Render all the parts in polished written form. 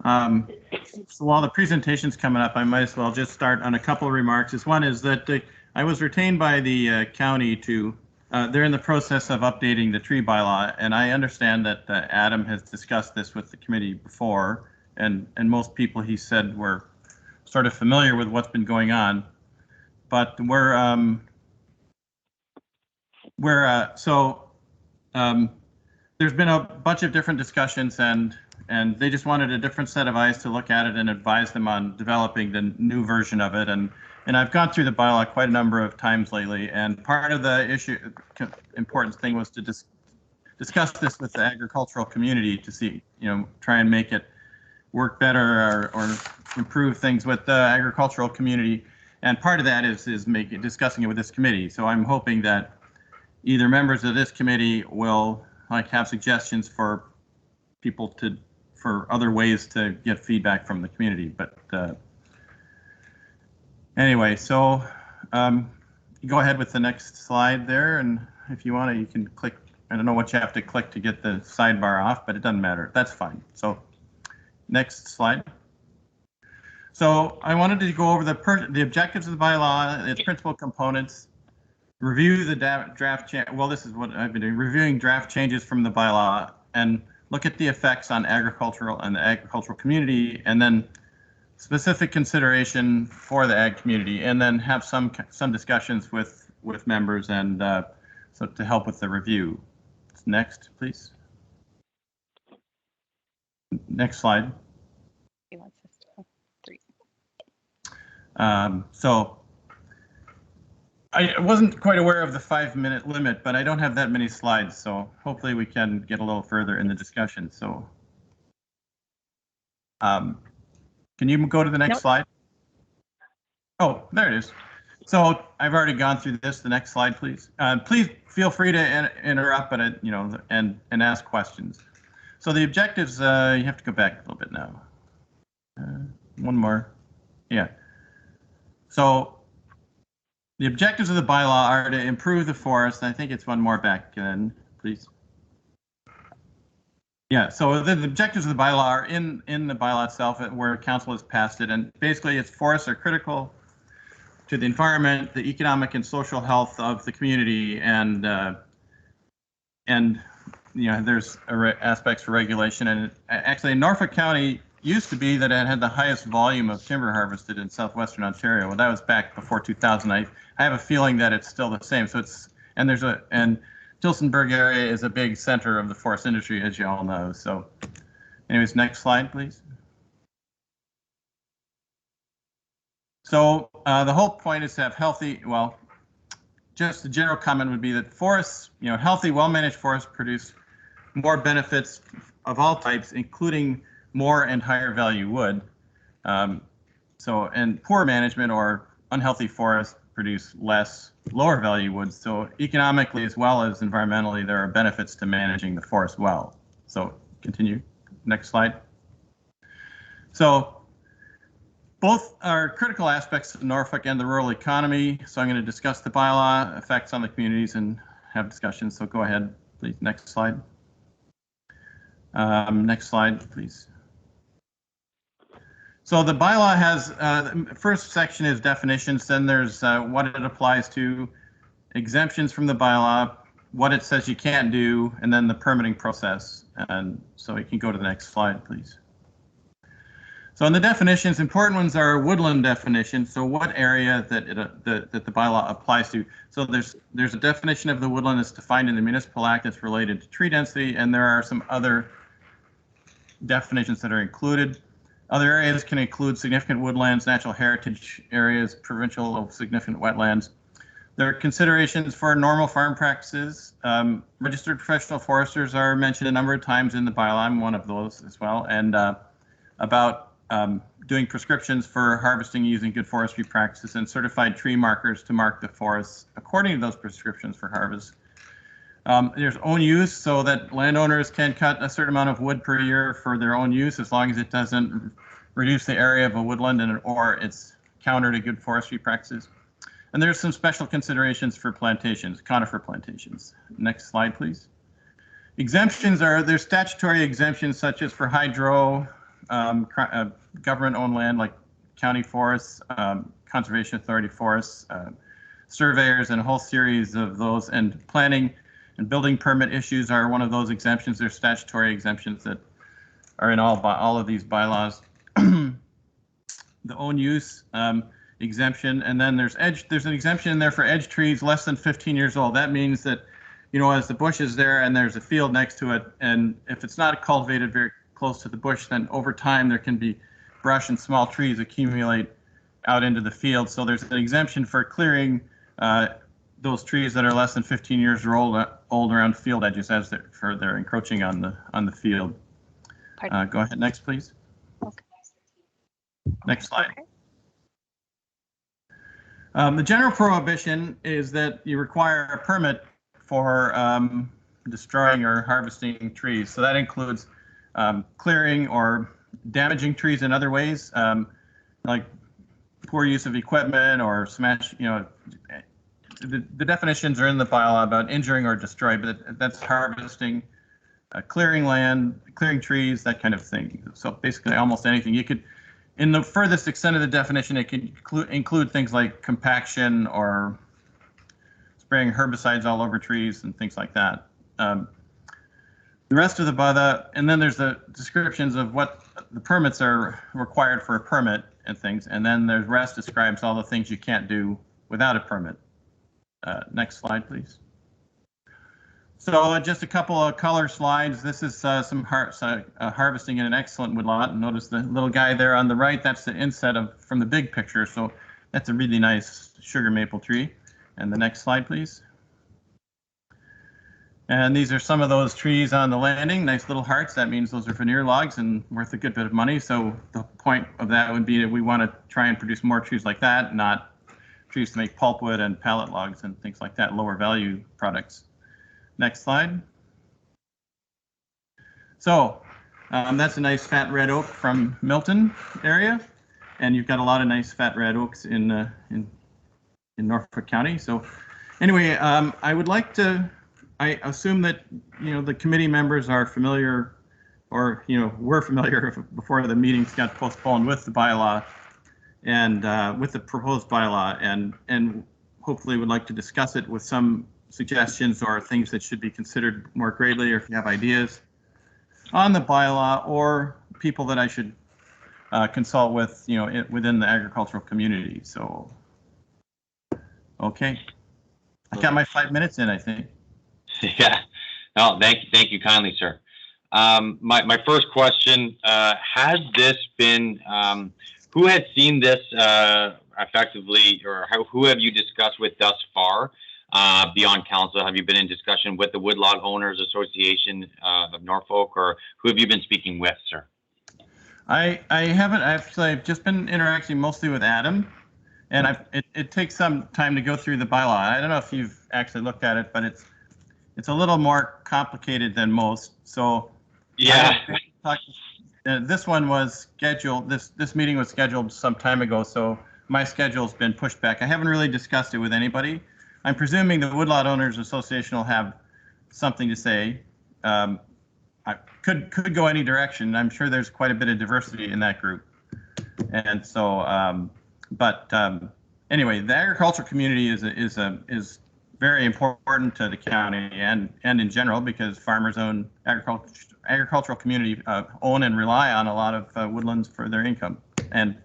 So while the presentation's coming up, I might as well just start on a couple of remarks. One is that I was retained by the county to, they're in the process of updating the tree bylaw, and I understand that Adam has discussed this with the committee before, and most people, he said, were sort of familiar with what's been going on. But there's been a bunch of different discussions, and they just wanted a different set of eyes to look at it and advise them on developing the new version of it. And I've gone through the bylaw quite a number of times lately, and part of the important thing was to discuss this with the agricultural community to see, try and make it work better or improve things with the agricultural community. And part of that is discussing it with this committee. So I'm hoping that either members of this committee will have suggestions for people for other ways to get feedback from the community. But anyway, so you go ahead with the next slide there, and if you want to, you can click. I don't know what you have to click to get the sidebar off, but it doesn't matter. That's fine. So next slide. So I wanted to go over the objectives of the bylaw, its principal components, review the draft. Well, this is what I've been doing: reviewing draft changes from the bylaw, and look at the effects on agricultural and the agricultural community, and then specific consideration for the ag community, and then have some discussions with members and so to help with the review. Next, please. Next slide. So I wasn't quite aware of the 5-minute limit, but I don't have that many slides, so hopefully we can get a little further in the discussion. So can you go to the next slide? Oh, there it is. So I've already gone through this. The next slide, please. Please feel free to interrupt, but and ask questions. So the objectives, you have to go back a little bit now. One more. Yeah. So the objectives of the bylaw are to improve the forest. I think it's one more back then, please. Yeah, so the objectives of the bylaw are in the bylaw itself, where council has passed it, and basically its forests are critical to the environment, the economic and social health of the community, and there's aspects for regulation. And actually, Norfolk County used to be that it had the highest volume of timber harvested in southwestern Ontario. Well, that was back before 2000. I have a feeling that it's still the same. So and Tillsonburg area is a big center of the forest industry, as you all know. So anyways, next slide, please. So the whole point is to have healthy, well, just the general comment would be that forests, healthy, well-managed forests produce more benefits of all types, including more and higher value wood. And poor management or unhealthy forests produce less, lower value wood. So economically as well as environmentally, there are benefits to managing the forest well. So continue, next slide. So both are critical aspects of Norfolk and the rural economy. So I'm going to discuss the bylaw effects on the communities and have discussions. So go ahead, please, next slide. Next slide, please. So the bylaw has, the first section is definitions, then there's what it applies to, exemptions from the bylaw, what it says you can't do, and then the permitting process. And so you can go to the next slide, please. So in the definitions, important ones are woodland definitions. So what area that the bylaw applies to. So there's a definition of the woodland that's defined in the municipal act that's related to tree density, and there are some other definitions that are included. Other areas can include significant woodlands, natural heritage areas, provincial of significant wetlands. There are considerations for normal farm practices. Registered professional foresters are mentioned a number of times in the bylaw. I'm one of those as well. And about doing prescriptions for harvesting using good forestry practices, and certified tree markers to mark the forests according to those prescriptions for harvest. There's own use, so that landowners can cut a certain amount of wood per year for their own use, as long as it doesn't reduce the area of a woodland or it's counter to good forestry practices. And there's some special considerations for plantations, conifer plantations. Next slide, please. Exemptions there's statutory exemptions such as for hydro, government-owned land like county forests, conservation authority forests, surveyors, and a whole series of those. And planning and building permit issues are one of those exemptions. There's statutory exemptions that are in all of these bylaws. The own use exemption, and then there's an exemption in there for edge trees less than 15 years old. That means that, you know, as the bush is there and there's a field next to it, and if it's not cultivated very close to the bush, then over time there can be brush and small trees accumulate out into the field. So there's an exemption for clearing those trees that are less than 15 years old around field edges as they're encroaching on the field. Go ahead, next, please. Okay. Next slide. Okay. The general prohibition is that you require a permit for destroying or harvesting trees. So that includes clearing or damaging trees in other ways, like poor use of equipment or smash, you know, the definitions are in the bylaw about injuring or destroy, but that's harvesting, clearing land, clearing trees, that kind of thing. So basically almost anything. You could, in the furthest extent of the definition, it could include things like compaction or spraying herbicides all over trees and things like that. The rest of the bylaw, and then there's the descriptions of what the permits are required for a permit and things, and then the rest describes all the things you can't do without a permit. Next slide, please. So just a couple of color slides. This is some harvesting in an excellent woodlot. Notice the little guy there on the right, that's the inset from the big picture. So that's a really nice sugar maple tree. And the next slide, please. And these are some of those trees on the landing, nice little hearts. That means those are veneer logs and worth a good bit of money. So the point of that would be that we want to try and produce more trees like that, not trees to make pulpwood and pallet logs and things like that, lower value products. Next slide. So that's a nice fat red oak from Milton area, and you've got a lot of nice fat red oaks in Norfolk County. So anyway, I would like to. I assume that, you know, the committee members are familiar, or, you know, were familiar before the meetings got postponed with the bylaw and with the proposed bylaw, and hopefully would like to discuss it with some suggestions or things that should be considered more greatly, or if you have ideas on the bylaw or people that I should consult with, you know, within the agricultural community. So, okay, I got my 5 minutes in, I think. Yeah, no, thank you kindly, sir. My first question, has this been, who has seen this effectively, or who have you discussed with thus far beyond council? Have you been in discussion with the Woodlot Owners Association of Norfolk, or who have you been speaking with, sir? I haven't. I've just been interacting mostly with Adam, and it takes some time to go through the bylaw. I don't know if you've actually looked at it, but it's a little more complicated than most. So yeah, this one was scheduled. This meeting was scheduled some time ago, so my schedule's been pushed back. I haven't really discussed it with anybody. I'm presuming the Woodlot Owners Association will have something to say. I could go any direction. I'm sure there's quite a bit of diversity in that group, and so. Anyway, the agricultural community is very important to the county and in general, because farmers own agricultural community own and rely on a lot of woodlands for their income, and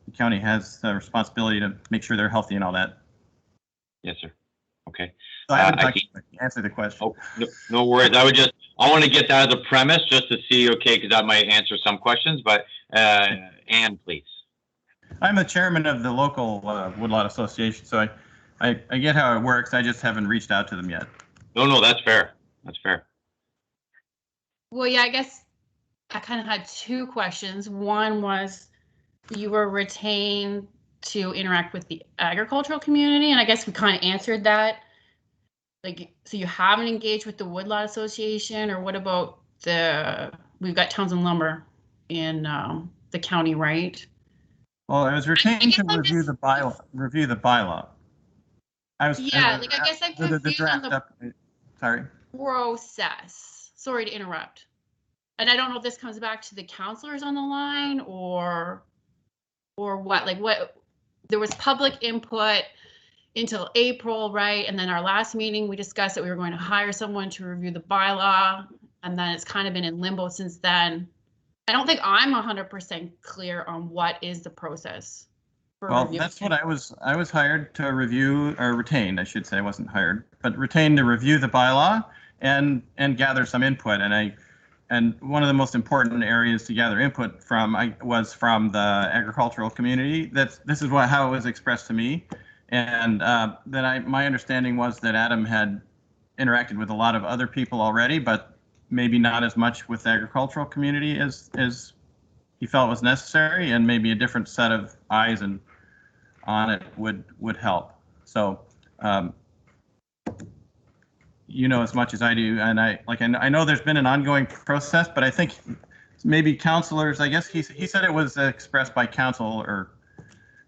the county has the responsibility to make sure they're healthy and all that. Yes, sir. Okay. So I haven't answered the question. Oh, no worries. I want to get that as a premise just to see, okay, because that might answer some questions, but Ann, please. I'm the chairman of the local Woodlot Association, so I get how it works. I just haven't reached out to them yet. No, that's fair. That's fair. Well, yeah, I guess I kind of had two questions. One was, you were retained to interact with the agricultural community, and I guess we kind of answered that. Like, so you haven't engaged with the Woodlot Association, or what about we've got Townsend Lumber in the county, right? Well, I was retained to review the bylaw. I guess I'm confused on the sorry. process. Sorry to interrupt. and I don't know if this comes back to the counselors on the line or what, like what, there was public input until April, right? And then our last meeting, we discussed that we were going to hire someone to review the bylaw, and then it's kind of been in limbo since then. I don't think I'm 100% clear on what is the process. Well, that's what I was hired to review, or retained, I should say. I wasn't hired, but retained to review the bylaw and gather some input. And one of the most important areas to gather input from was from the agricultural community. This is how it was expressed to me. And my understanding was that Adam had interacted with a lot of other people already, but maybe not as much with the agricultural community as he felt was necessary, and maybe a different set of eyes on it would help. So, you know as much as I do, and I know there's been an ongoing process, but I think maybe counselors, I guess he said it was expressed by council or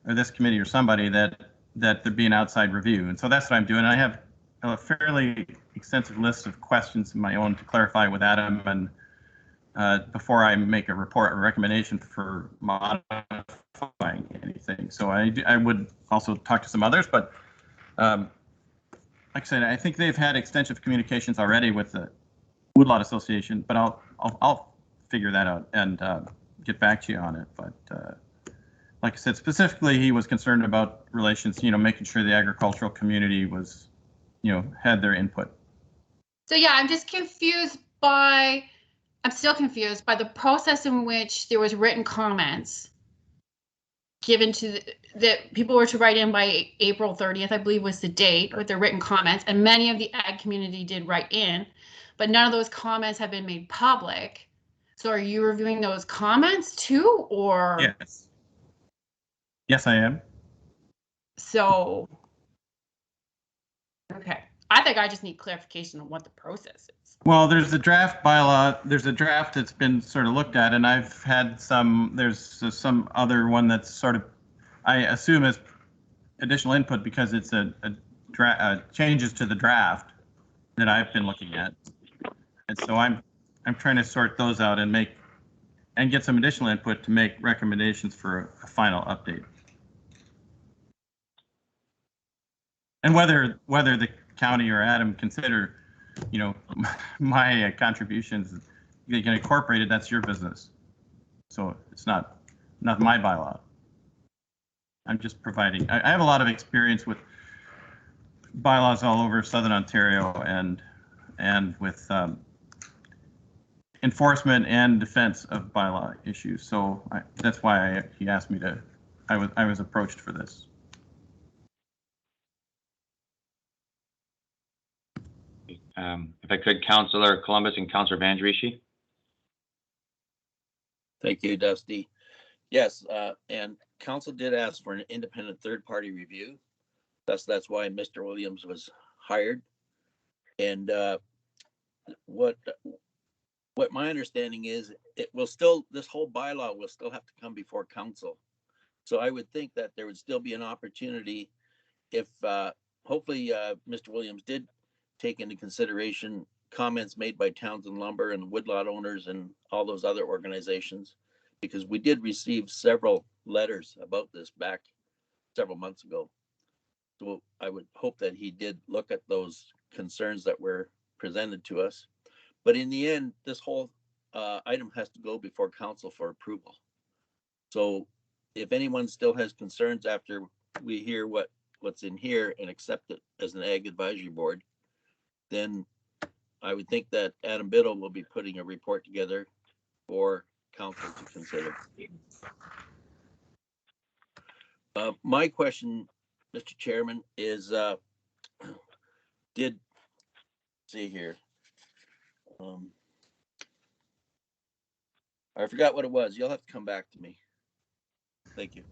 this committee or somebody that there'd be an outside review, and so that's what I'm doing. I have a fairly extensive list of questions of my own to clarify with Adam, and before I make a report or recommendation for modifying anything. So I would also talk to some others, but like I said, I think they've had extensive communications already with the Woodlot Association, but I'll figure that out and get back to you on it. But like I said, specifically, he was concerned about relations, making sure the agricultural community was, had their input. So yeah, I'm still confused by the process in which there was written comments given to that people were to write in by April 30th, I believe was the date, with their written comments, and many of the ag community did write in, but none of those comments have been made public. So are you reviewing those comments too, or? Yes. Yes, I am. So, okay. I think I just need clarification on what the process is. Well, there's the draft bylaw. There's a draft that's been sort of looked at, and I've had there's some other one that's sort of, I assume, is additional input because it's changes to the draft that I've been looking at. And so I'm trying to sort those out and get some additional input to make recommendations for a final update. And whether the county or Adam consider, my contributions, they can incorporate it, that's your business. So it's not my bylaw. I'm just providing, I have a lot of experience with bylaws all over Southern Ontario and with enforcement and defense of bylaw issues. So that's why he asked me I was approached for this. If I could, Councillor Columbus and Councillor Vandrishi. Thank you, Dusty. Yes, and council did ask for an independent third-party review. That's why Mr. Williams was hired. And what my understanding is, this whole bylaw will still have to come before council. So I would think that there would still be an opportunity if hopefully Mr. Williams did take into consideration comments made by Townsend Lumber and woodlot owners and all those other organizations, because we did receive several letters about this back several months ago. So I would hope that he did look at those concerns that were presented to us. But in the end, this whole item has to go before council for approval. So if anyone still has concerns after we hear what's in here and accept it as an ag advisory board, then I would think that Adam Biddle will be putting a report together for council to consider. My question, Mr. Chairman, is see here. I forgot what it was. You'll have to come back to me. Thank you.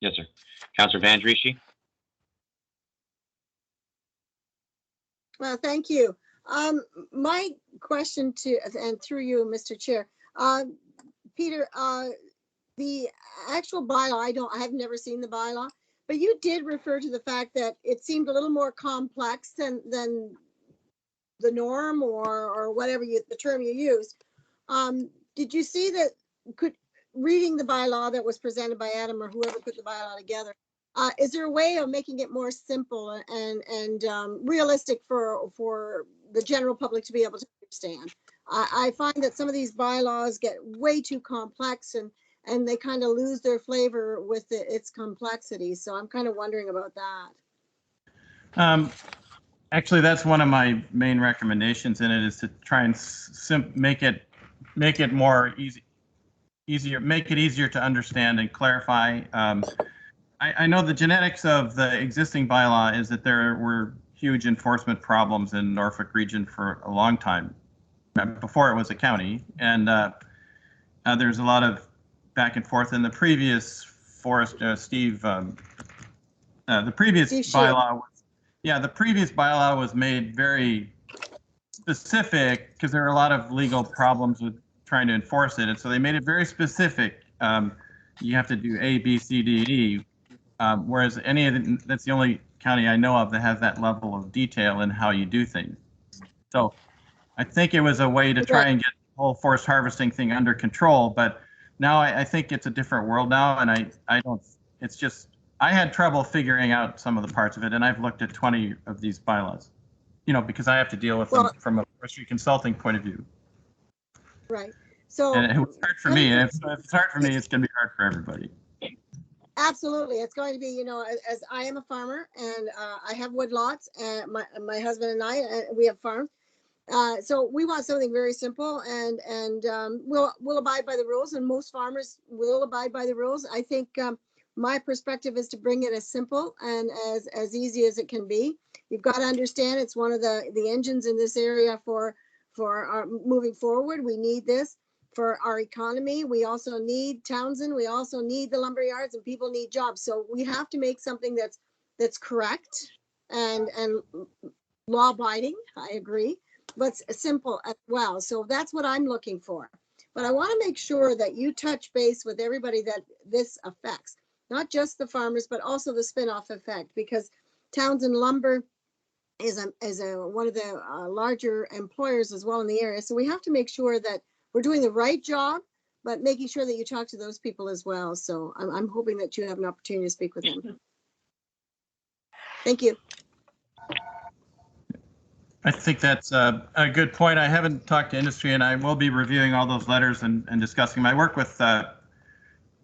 Yes, sir. Councillor Vandrishi. Well, thank you. My question and through you, Mr. Chair, Peter, the actual bylaw, I have never seen the bylaw, but you did refer to the fact that it seemed a little more complex than the norm or whatever the term you use. Did you see that, reading the bylaw that was presented by Adam or whoever put the bylaw together, is there a way of making it more simple and realistic for the general public to be able to understand? I find that some of these bylaws get way too complex and they kind of lose their flavor with its complexity. So I'm kind of wondering about that. Actually, that's one of my main recommendations in it, is to try and make it more easier, make it easier to understand and clarify. I know the genetics of the existing bylaw is that there were huge enforcement problems in Norfolk region for a long time, before it was a county, and there's a lot of back and forth. In the previous the previous bylaw was made very specific because there are a lot of legal problems with trying to enforce it, and so they made it very specific. You have to do A, B, C, D, E. Whereas that's the only county I know of that has that level of detail in how you do things. So I think it was a way to try and get the whole forest harvesting thing under control. But now I think it's a different world now, and I had trouble figuring out some of the parts of it, and I've looked at 20 of these bylaws, because I have to deal with them from a forestry consulting point of view. Right. So, and it was hard for me, and if it's hard for me, it's going to be hard for everybody. Absolutely. It's going to be, as I am a farmer and I have woodlots, and my husband and I, we have farms. So we want something very simple, and we'll abide by the rules, and most farmers will abide by the rules. I think my perspective is to bring it as simple and as easy as it can be. You've got to understand it's one of the engines in this area for our moving forward. We need this for our economy. We also need Townsend. We also need the lumber yards, and people need jobs. So we have to make something that's correct and law abiding. I agree, but simple as well. So that's what I'm looking for. But I want to make sure that you touch base with everybody that this affects, not just the farmers, but also the spin-off effect, because Townsend Lumber is one of the larger employers as well in the area. So we have to make sure that we're doing the right job, but making sure that you talk to those people as well. So I'm hoping that you have an opportunity to speak with them. Thank you. I think that's a good point. I haven't talked to industry, and I will be reviewing all those letters and discussing them. I work with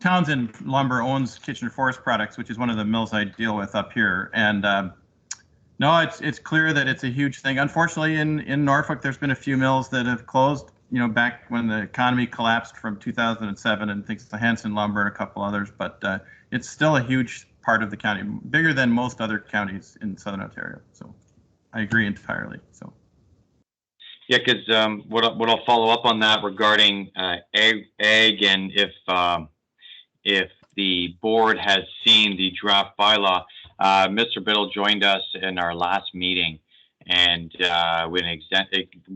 Townsend Lumber owns Kitchener Forest Products, which is one of the mills I deal with up here. And no, it's clear that it's a huge thing. Unfortunately, in Norfolk, there's been a few mills that have closed, back when the economy collapsed from 2007, and things like Hanson Lumber and a couple others. But it's still a huge part of the county, bigger than most other counties in Southern Ontario. So I agree entirely. So. Yeah, because what I'll follow up on that regarding ag, and if the board has seen the draft bylaw, Mr. Biddle joined us in our last meeting, and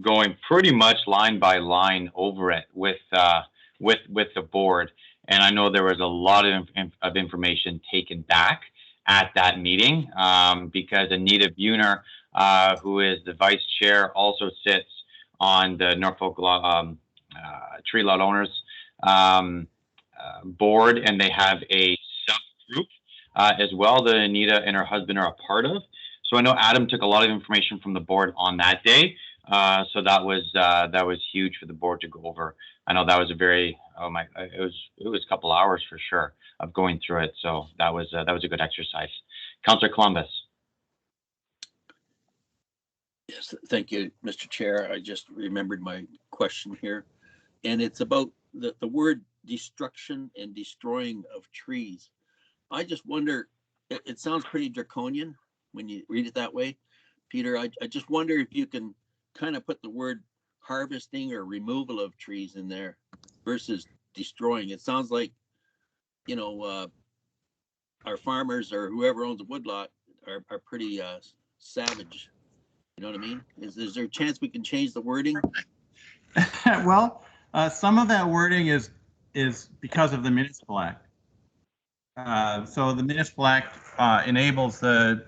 going pretty much line by line over it with the board. And I know there was a lot of information taken back at that meeting, because Anita Buhner, who is the vice chair, also sits on the Norfolk Tree Lot Owners board, and they have a subgroup as well that Anita and her husband are a part of. So I know Adam took a lot of information from the board on that day. So that was huge for the board to go over. I know that was it was a couple hours for sure of going through it. So that was a good exercise. Councillor Columbus. Yes, thank you, Mr. Chair. I just remembered my question here, and it's about the word destruction and destroying of trees. I just wonder, it sounds pretty draconian when you read it that way, Peter. I just wonder if you can kind of put the word harvesting or removal of trees in there versus destroying. It sounds like, our farmers or whoever owns a woodlot are pretty savage. You know what I mean? Is there a chance we can change the wording? Well, some of that wording is because of the Municipal Act. So the Municipal Act enables the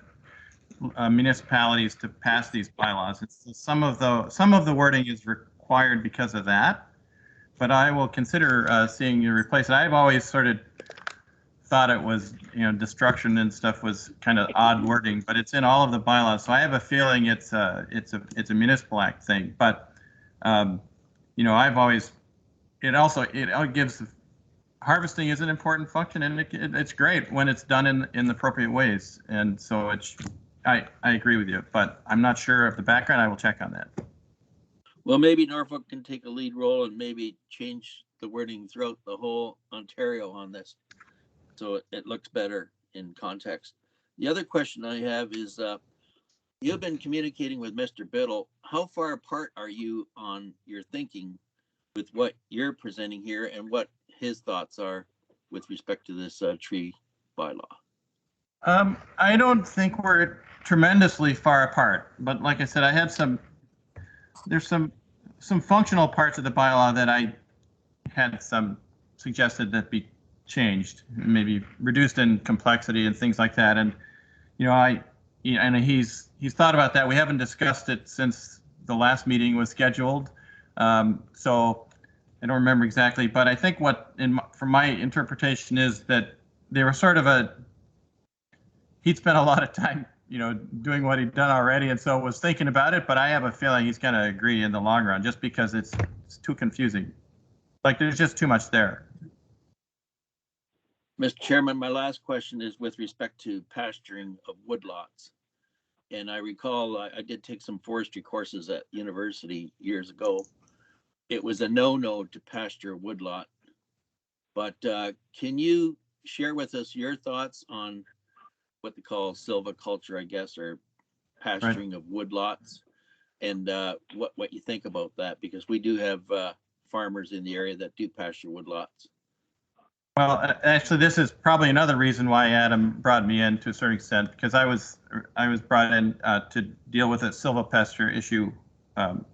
municipalities to pass these bylaws. Some of the wording is required because of that, but I will consider seeing you replace it. I've always sort of thought it was, destruction and stuff was kind of odd wording, but it's in all of the bylaws. So I have a feeling it's a municipal act thing. But I've always, it gives, harvesting is an important function, and it's great when it's done in the appropriate ways. And so I agree with you, but I'm not sure of the background. I will check on that. Well, maybe Norfolk can take a lead role and maybe change the wording throughout the whole Ontario on this, so it looks better in context. The other question I have is, you've been communicating with Mr. Biddle. How far apart are you on your thinking with what you're presenting here and what his thoughts are with respect to this tree bylaw? I don't think we're tremendously far apart, but like I said, I had there's some functional parts of the bylaw that I had suggested that be changed, maybe reduced in complexity and things like that. And and he's thought about that. We haven't discussed it since the last meeting was scheduled, so I don't remember exactly. But I think from my interpretation is that they were sort of he'd spent a lot of time doing what he'd done already, and so was thinking about it. But I have a feeling he's going to agree in the long run, just because it's too confusing. Like there's just too much there. Mr. Chairman, my last question is with respect to pasturing of woodlots. And I recall I did take some forestry courses at university years ago. It was a no-no to pasture a woodlot. But can you share with us your thoughts on what they call silviculture, I guess, or pasturing of woodlots, and what you think about that? Because we do have farmers in the area that do pasture woodlots. Well, actually, this is probably another reason why Adam brought me in to a certain extent, because I was brought in to deal with a silvopasture issue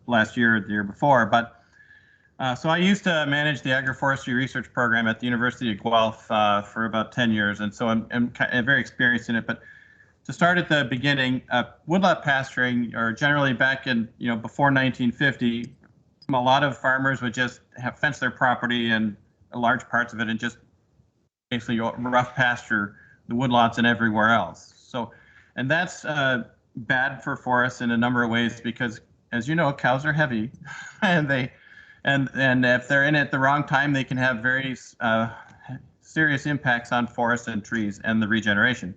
last year or the year before. But so I used to manage the agroforestry research program at the University of Guelph for about 10 years, and so I'm very experienced in it. But to start at the beginning, woodlot pasturing, or generally back in before 1950, a lot of farmers would just fence their property and large parts of it and just basically rough pasture the woodlots and everywhere else. So, and that's bad for forests in a number of ways, because, as you know, cows are heavy, and if they're in at the wrong time, they can have very serious impacts on forests and trees and the regeneration.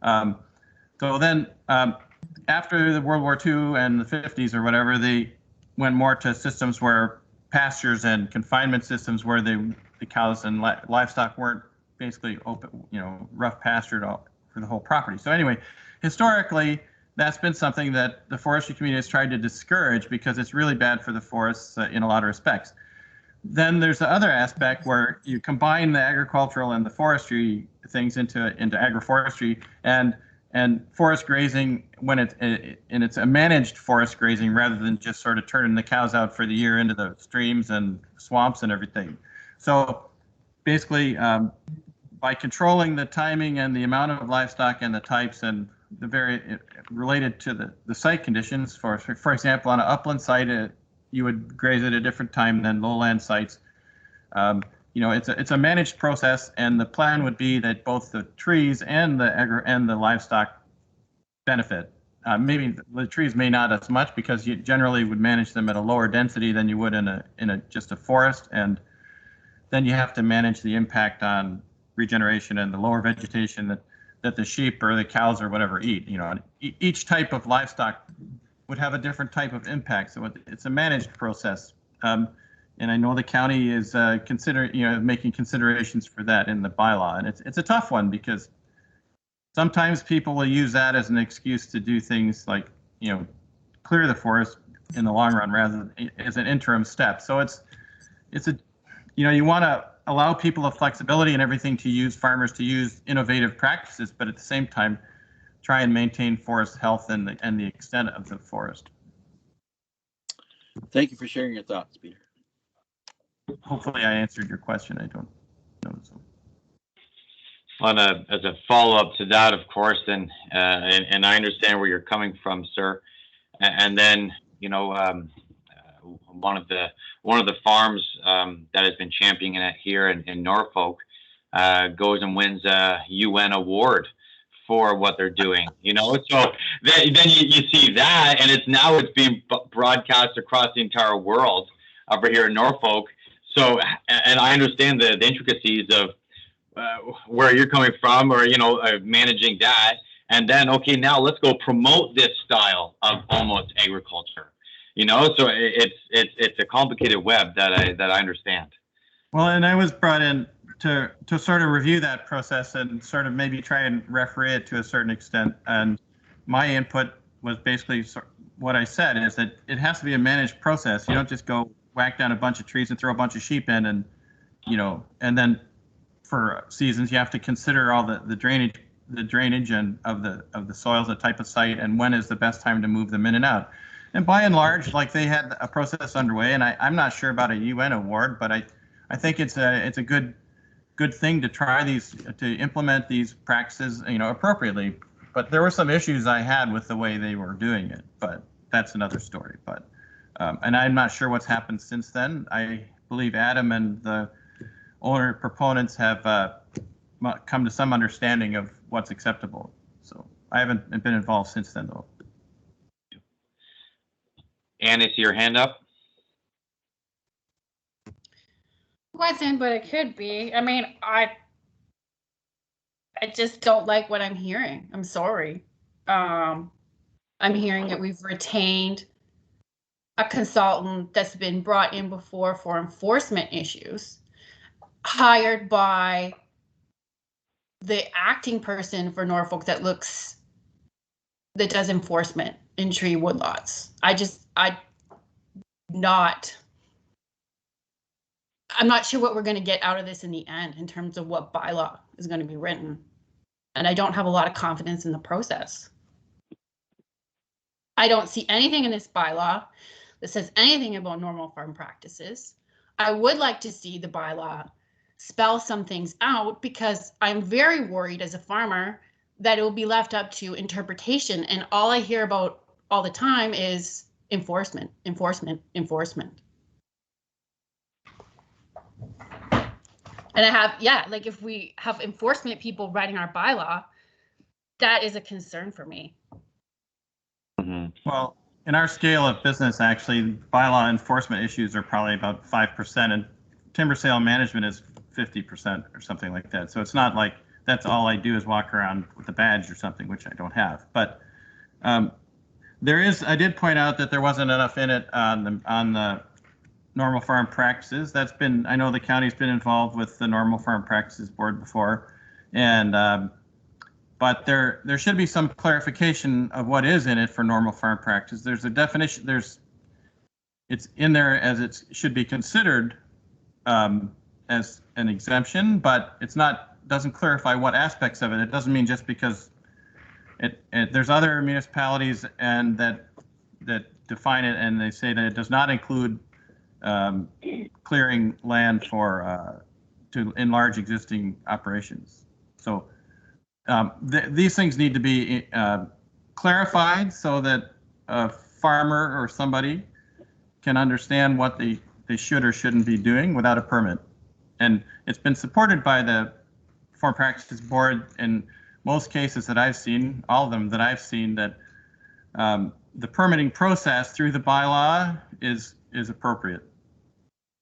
So then, after the World War II and the 50s or whatever, they went more to systems where pastures and confinement systems where the cows and livestock weren't basically open, rough pastured for the whole property. So anyway, historically, that's been something that the forestry community has tried to discourage, because it's really bad for the forests in a lot of respects. Then there's the other aspect where you combine the agricultural and the forestry things into agroforestry, and forest grazing, when it's a managed forest grazing rather than just sort of turning the cows out for the year into the streams and swamps and everything. So basically, by controlling the timing and the amount of livestock and the types and the related to the site conditions, for example, on an upland site, you would graze at a different time than lowland sites. It's a managed process, and the plan would be that both the trees and the livestock benefit. Maybe the trees may not as much, because you generally would manage them at a lower density than you would in just a forest, and then you have to manage the impact on regeneration and the lower vegetation that the sheep or the cows or whatever eat. Each type of livestock would have a different type of impact, so it's a managed process. And I know the county is making considerations for that in the bylaw, and it's a tough one, because sometimes people will use that as an excuse to do things like clear the forest in the long run rather than as an interim step. So you want to allow people a flexibility and everything farmers to use innovative practices, but at the same time try and maintain forest health and the extent of the forest. Thank you for sharing your thoughts, Peter. Hopefully I answered your question. I don't know. So. As a follow-up to that, of course, and I understand where you're coming from, sir. And then, one of the farms that has been championing it here in Norfolk goes and wins a UN award for what they're doing. So then you see that, and it's being broadcast across the entire world over here in Norfolk. So, and I understand the intricacies of where you're coming from, or managing that, and then okay, now let's go promote this style of almost agriculture. So it's a complicated web that I understand. Well, and I was brought in to sort of review that process and sort of maybe try and referee it to a certain extent. And my input was basically what I said, is that it has to be a managed process. You don't just go whack down a bunch of trees and throw a bunch of sheep in, and and then for seasons you have to consider all the drainage and of the soils, the type of site, and when is the best time to move them in and out. And by and large, like, they had a process underway, and I'm not sure about a UN award, but I think it's a good thing to try to implement these practices, appropriately. But there were some issues I had with the way they were doing it, but that's another story. But and I'm not sure what's happened since then. I believe Adam and the owner proponents have come to some understanding of what's acceptable. So I haven't been involved since then, though. Anne, I see your hand up. Wasn't, but it could be. I mean, I just don't like what I'm hearing. I'm sorry. I'm hearing that we've retained a consultant that's been brought in before for enforcement issues, hired by the acting person for Norfolk that does enforcement in tree woodlots. I'm not sure what we're going to get out of this in the end in terms of what bylaw is going to be written. And I don't have a lot of confidence in the process. I don't see anything in this bylaw that says anything about normal farm practices. I would like to see the bylaw spell some things out, because I'm very worried as a farmer that it will be left up to interpretation. And all I hear about all the time is enforcement, enforcement, enforcement. And if we have enforcement people writing our bylaw, that is a concern for me. Mm-hmm. Well, in our scale of business, actually, bylaw enforcement issues are probably about 5%, and timber sale management is 50% or something like that. So it's not like that's all I do is walk around with a badge or something, which I don't have. But I did point out that there wasn't enough in it on the normal farm practices. I know the county's been involved with the normal farm practices board before, and but there should be some clarification of what is in it for normal farm practice. There's a definition. It's in there as it should be considered as an exemption, but doesn't clarify what aspects of it. It doesn't mean just because there's other municipalities and that define it, and they say that it does not include clearing land to enlarge existing operations. So these things need to be clarified so that a farmer or somebody can understand what they should or shouldn't be doing without a permit. And it's been supported by the Farm Practices Board in most cases that I've seen, all of them that I've seen, that the permitting process through the bylaw is appropriate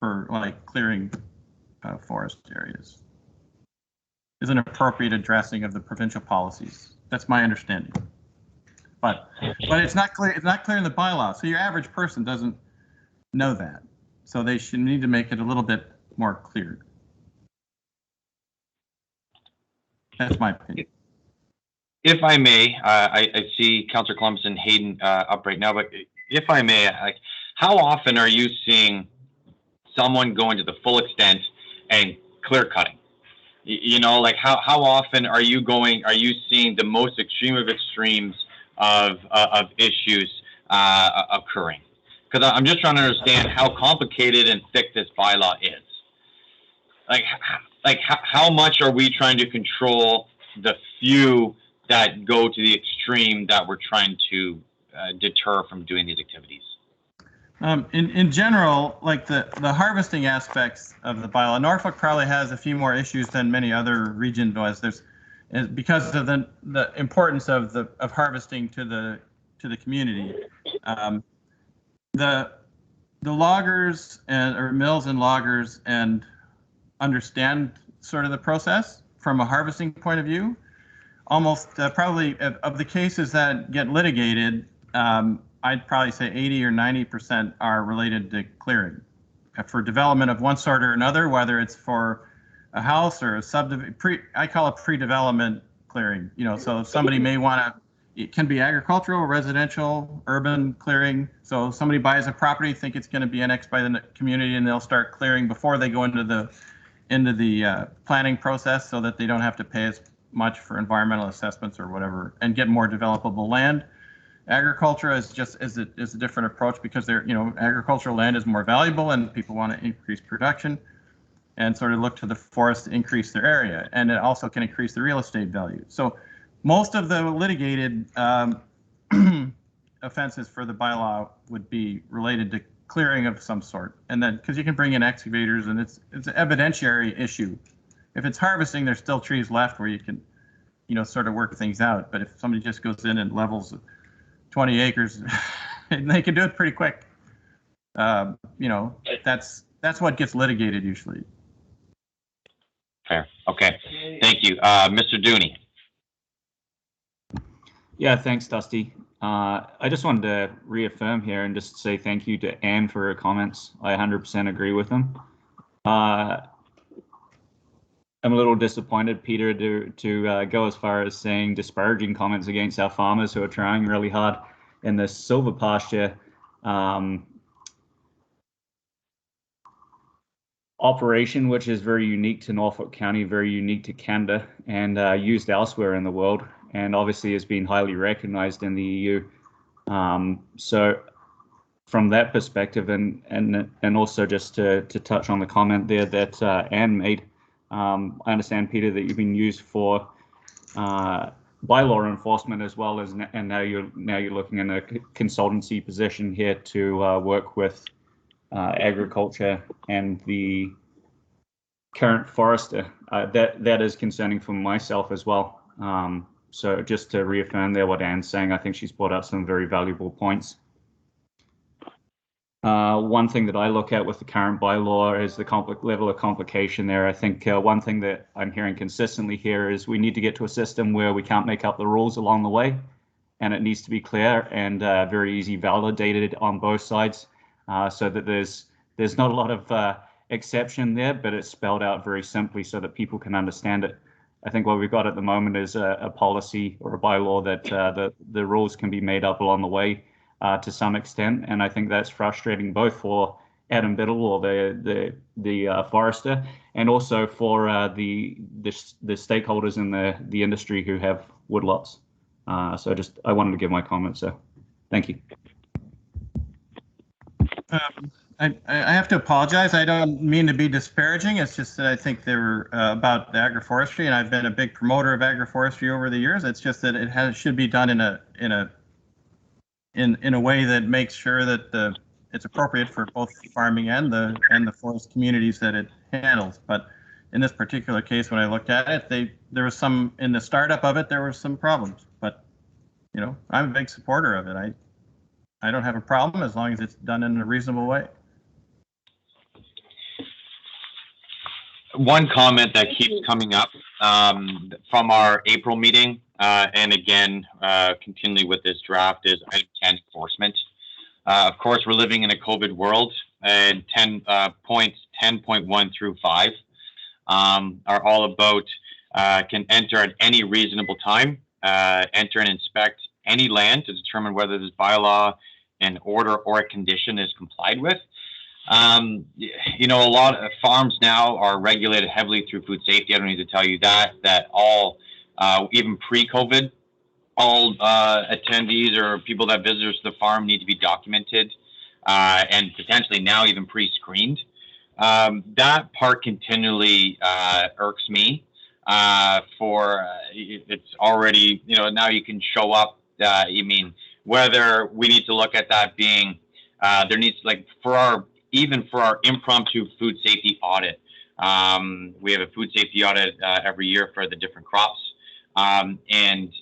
for, like, clearing forest areas. Is an appropriate addressing of the provincial policies. That's my understanding. But it's not clear. It's not clear in the bylaw. So your average person doesn't know that. So they should need to make it a little bit more clear. That's my opinion. If I may, I see Councillor Columbus and Hayden up right now, but if I may, how often are you seeing someone going to the full extent and clear cutting? How often are you seeing the most extreme of extremes of issues occurring? Because I'm just trying to understand how complicated and thick this bylaw is. like how much are we trying to control the few that go to the extreme that we're trying to deter from doing these activities? In general, like the harvesting aspects of the bylaw, Norfolk probably has a few more issues than many other regions does. Because of the importance of harvesting to the community. The loggers or mills and loggers understand sort of the process from a harvesting point of view. Almost probably of the cases that get litigated, I'd probably say 80 or 90% are related to clearing for development of one sort or another, whether it's for a house or a subdivision. I call it pre-development clearing. So somebody may want to. It can be agricultural, residential, urban clearing. So somebody buys a property, think it's going to be annexed by the community, and they'll start clearing before they go into the planning process, so that they don't have to pay as much for environmental assessments or whatever, and get more developable land. Agriculture is a different approach, because agricultural land is more valuable and people want to increase production, and sort of look to the forest to increase their area, and it also can increase the real estate value. So most of the litigated offenses for the bylaw would be related to clearing of some sort, and then because you can bring in excavators, and it's an evidentiary issue. If it's harvesting, there's still trees left where you can, sort of work things out. But if somebody just goes in and levels 20 acres, they can do it pretty quick. That's what gets litigated usually. Fair. Okay. Thank you, Mr. Dooney. Yeah, thanks, Dusty. I just wanted to reaffirm here and just say thank you to Anne for her comments. I 100% agree with them. I'm a little disappointed, Peter, to go as far as saying disparaging comments against our farmers who are trying really hard in this silver pasture operation, which is very unique to Norfolk County, very unique to Canada, and used elsewhere in the world, and obviously has been highly recognized in the EU. So from that perspective, and also just to touch on the comment there that Anne made, I understand, Peter, that you've been used for bylaw enforcement as well as, and now you're looking in a consultancy position here to work with agriculture and the current forester. That is concerning for myself as well. So just to reaffirm there what Anne's saying, I think she's brought up some very valuable points. One thing that I look at with the current bylaw is the level of complication there. I think one thing that I'm hearing consistently here is we need to get to a system where we can't make up the rules along the way, and it needs to be clear and very easy validated on both sides, so that there's not a lot of exception there, but it's spelled out very simply so that people can understand it. I think what we've got at the moment is a policy or a bylaw that the rules can be made up along the way to some extent, and I think that's frustrating both for Adam Biddle, or the forester, and also for the stakeholders in the industry who have woodlots. So I wanted to give my comments. So thank you. I have to apologize. I don't mean to be disparaging. It's just that I think they were about the agroforestry, and I've been a big promoter of agroforestry over the years. It's just that it should be done in a way that makes sure that it's appropriate for both farming and the forest communities that it handles. But in this particular case, when I looked at it, there was some in the startup of it. There were some problems, but I'm a big supporter of it. I don't have a problem as long as it's done in a reasonable way. One comment that keeps coming up from our April meeting, and again, continually with this draft, is item 10, enforcement. Of course, we're living in a COVID world, and 10 points 10.1 through 5 are all about can enter at any reasonable time, enter and inspect any land to determine whether this bylaw, an order, or a condition is complied with. A lot of farms now are regulated heavily through food safety. I don't need to tell you that all, even pre-COVID, all attendees or people that visit the farm need to be documented, and potentially now even pre-screened. That part continually irks me. It's already, now you can show up. Whether we need to look at that being, there needs, like, even for our impromptu food safety audit. We have a food safety audit every year for the different crops. And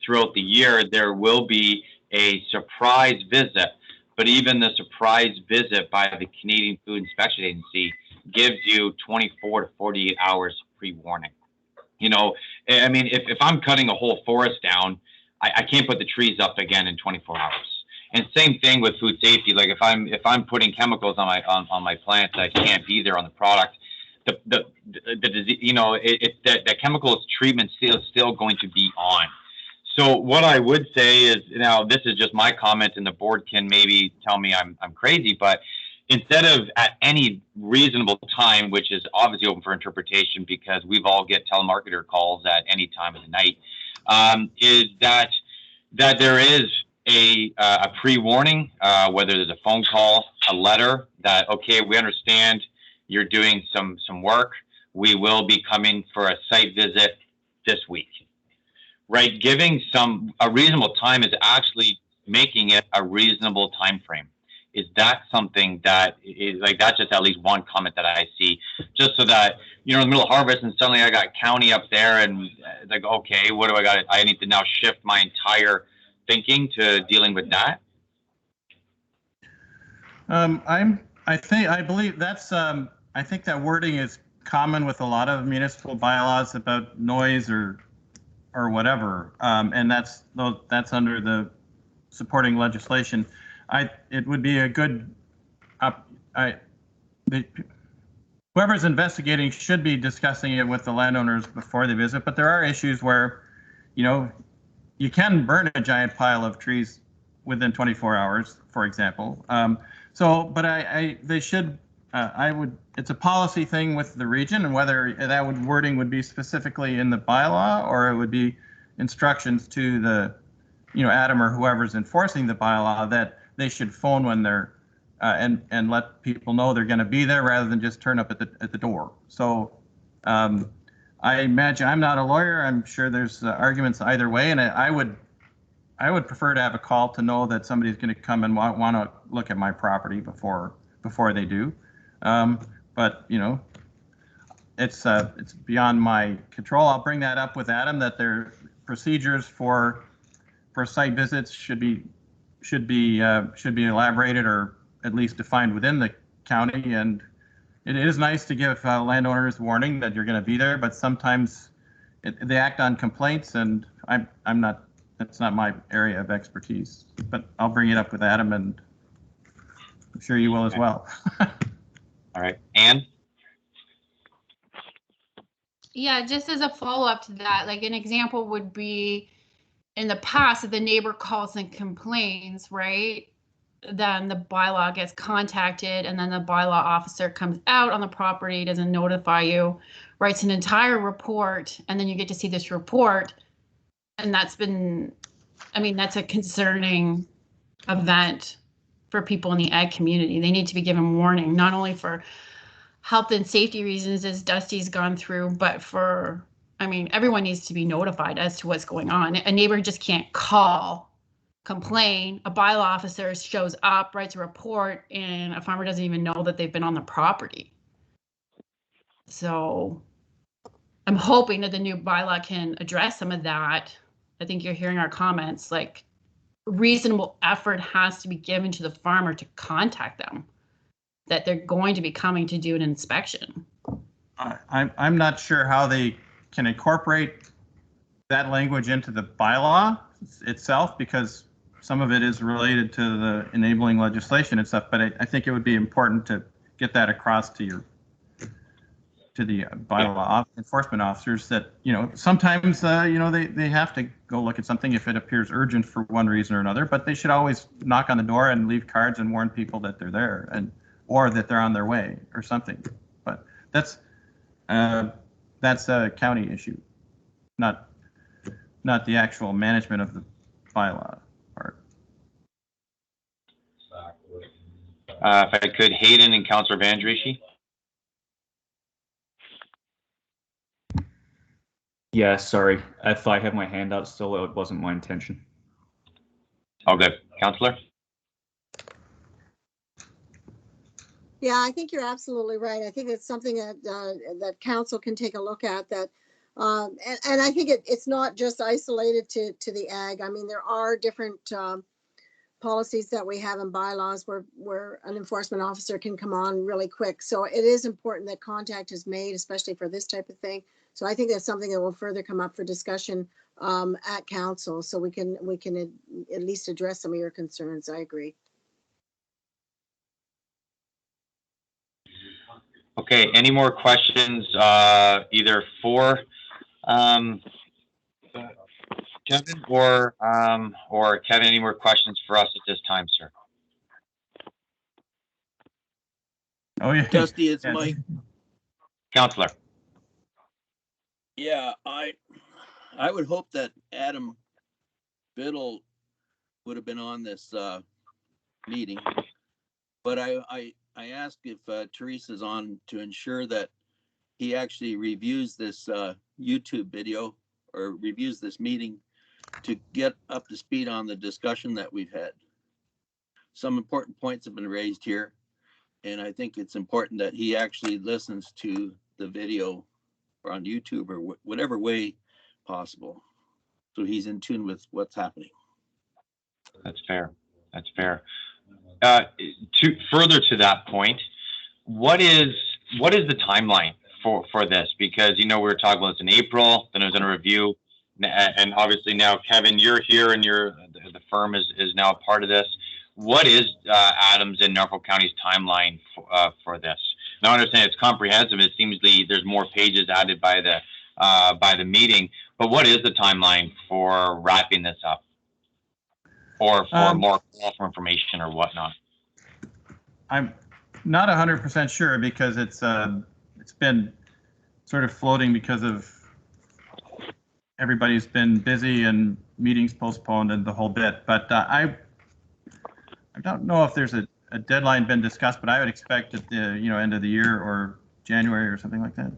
throughout the year, there will be a surprise visit. But even the surprise visit by the Canadian Food Inspection Agency gives you 24 to 48 hours pre-warning. If I'm cutting a whole forest down, I can't put the trees up again in 24 hours. And same thing with food safety. Like if I'm putting chemicals on my plants, I can't be there on the product. The chemicals treatment still going to be on. So what I would say is, now this is just my comment, and the board can maybe tell me I'm crazy, but instead of at any reasonable time, which is obviously open for interpretation because we've all get telemarketer calls at any time of the night, is that there is a pre-warning, whether there's a phone call, a letter that, okay, we understand you're doing some work. We will be coming for a site visit this week. Right, giving a reasonable time is actually making it a reasonable time frame. Is that something that is like, that's just at least one comment that I see, just so that, in the middle of harvest and suddenly I got county up there and like, okay, what do I got? I need to now shift my entire thinking to dealing with that. I think that wording is common with a lot of municipal bylaws about noise or whatever, and that's under the supporting legislation. It would be a good, whoever's investigating should be discussing it with the landowners before they visit, but there are issues where, you can burn a giant pile of trees within 24 hours, for example. It's a policy thing with the region, and whether that wording would be specifically in the bylaw or it would be instructions to the, Adam or whoever's enforcing the bylaw that they should phone when they're and let people know they're going to be there rather than just turn up at the door. So I imagine, I'm not a lawyer. I'm sure there's arguments either way, and I would prefer to have a call to know that somebody's going to come and want to look at my property before they do. But it's beyond my control. I'll bring that up with Adam, that their procedures for site visits should be elaborated or at least defined within the county. And it is nice to give landowners warning that you're going to be there, but sometimes they act on complaints, and that's not my area of expertise. But I'll bring it up with Adam, and I'm sure you will as well. All right, Anne? Yeah, just as a follow-up to that, like an example would be in the past, if the neighbor calls and complains, right? Then the bylaw gets contacted, and then the bylaw officer comes out on the property, doesn't notify you, writes an entire report, and then you get to see this report. And that's a concerning event for people in the ag community. They need to be given warning, not only for health and safety reasons, as Dusty's gone through, but everyone needs to be notified as to what's going on. A neighbor just can't call, complain, a bylaw officer shows up, writes a report, and a farmer doesn't even know that they've been on the property. So I'm hoping that the new bylaw can address some of that. I think you're hearing our comments, like reasonable effort has to be given to the farmer to contact them, that they're going to be coming to do an inspection. I'm not sure how they can incorporate that language into the bylaw itself, because some of it is related to the enabling legislation and stuff, but I think it would be important to get that across to the bylaw enforcement officers that, sometimes, they have to go look at something if it appears urgent for one reason or another, but they should always knock on the door and leave cards and warn people that they're there or that they're on their way or something. But that's a county issue, not the actual management of the bylaw part. If I could, Hayden and Councillor Vandrishi. Yeah, sorry. If I have my hand up still, it wasn't my intention. All good. Councillor? Yeah, I think you're absolutely right. I think it's something that that council can take a look at. That, and I think it's not just isolated to the ag. I mean, there are different policies that we have in bylaws where an enforcement officer can come on really quick. So it is important that contact is made, especially for this type of thing. So I think that's something that will further come up for discussion at council. So we can at least address some of your concerns. I agree. Okay, any more questions, either for Kevin or Kevin, any more questions for us at this time, sir? Oh, yeah. Dusty, it's Yes. Mike. Councillor? Yeah, I would hope that Adam Biddle would have been on this meeting, but I asked if Teresa's on to ensure that he actually reviews this YouTube video or reviews this meeting to get up to speed on the discussion that we've had. Some important points have been raised here, and I think it's important that he actually listens to the video or on YouTube or whatever way possible, so he's in tune with what's happening. That's fair. That's fair. To further to that point, what is the timeline for this? Because, you know, we were talking about this in April, then it was in a review, and obviously now, Kevin, you're here and the firm is now a part of this. What is Adams and Norfolk County's timeline for this? Now, I understand it's comprehensive. It seems there's more pages added by the meeting, but what is the timeline for wrapping this up, or for more information or whatnot? I'm not 100% sure because it's been sort of floating because of everybody's been busy and meetings postponed and the whole bit. But I don't know if there's a deadline been discussed, but I would expect at the end of the year or January or something like that.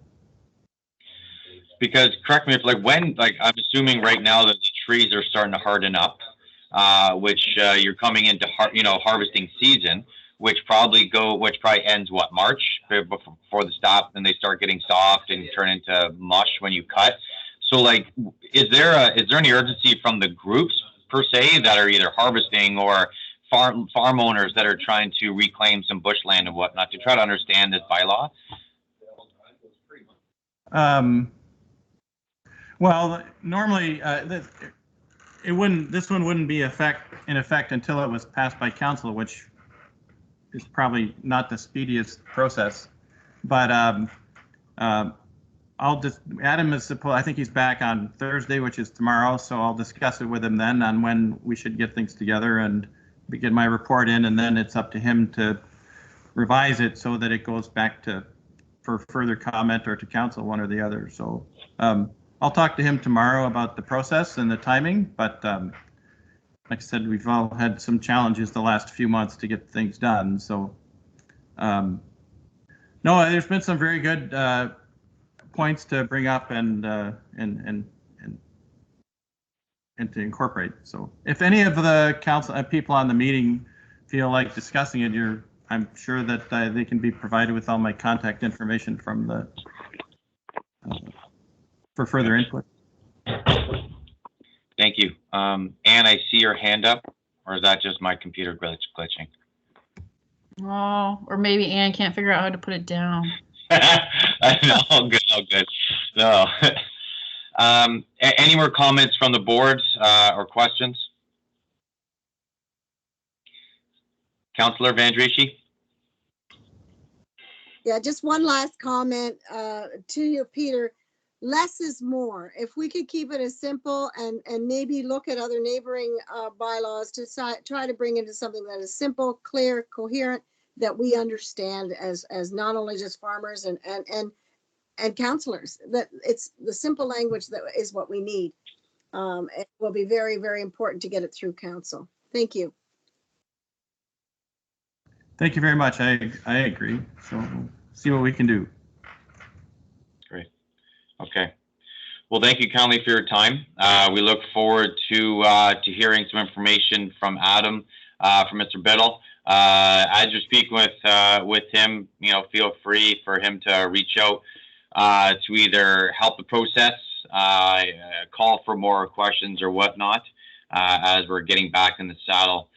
Because correct me if I'm assuming right now that the trees are starting to harden up, which you're coming into harvesting season, which probably ends March before the stop, and they start getting soft and turn into mush when you cut. So is there any urgency from the groups per se that are either harvesting or farm owners that are trying to reclaim some bushland and whatnot to try to understand this bylaw? Well, normally this one wouldn't be in effect until it was passed by council, which is probably not the speediest process. But Adam is supposed, I think he's back on Thursday, which is tomorrow, so I'll discuss it with him then on when we should get things together and get my report in, and then it's up to him to revise it so that it goes back for further comment or to council, one or the other. So I'll talk to him tomorrow about the process and the timing, but like I said, we've all had some challenges the last few months to get things done. So no, there's been some very good points to bring up and to incorporate. So if any of the council people on the meeting feel like discussing it, I'm sure that they can be provided with all my contact information from for further input. Thank you. Anne, I see your hand up, or is that just my computer glitching? Oh, or maybe Anne can't figure out how to put it down. All good. No. Any more comments from the board or questions? Councillor Vandrishi? Yeah, just one last comment to you, Peter. Less is more. If we could keep it as simple and maybe look at other neighboring bylaws to try to bring into something that is simple, clear, coherent, that we understand as not only just farmers and councillors, that it's the simple language that is what we need. It will be very, very important to get it through council. Thank you. Thank you very much. I agree. So we'll see what we can do. Great. Okay. Well, thank you kindly for your time. We look forward to hearing some information from Adam, from Mr. Biddle. As you're speaking with him, feel free for him to reach out to either help the process, call for more questions or whatnot, as we're getting back in the saddle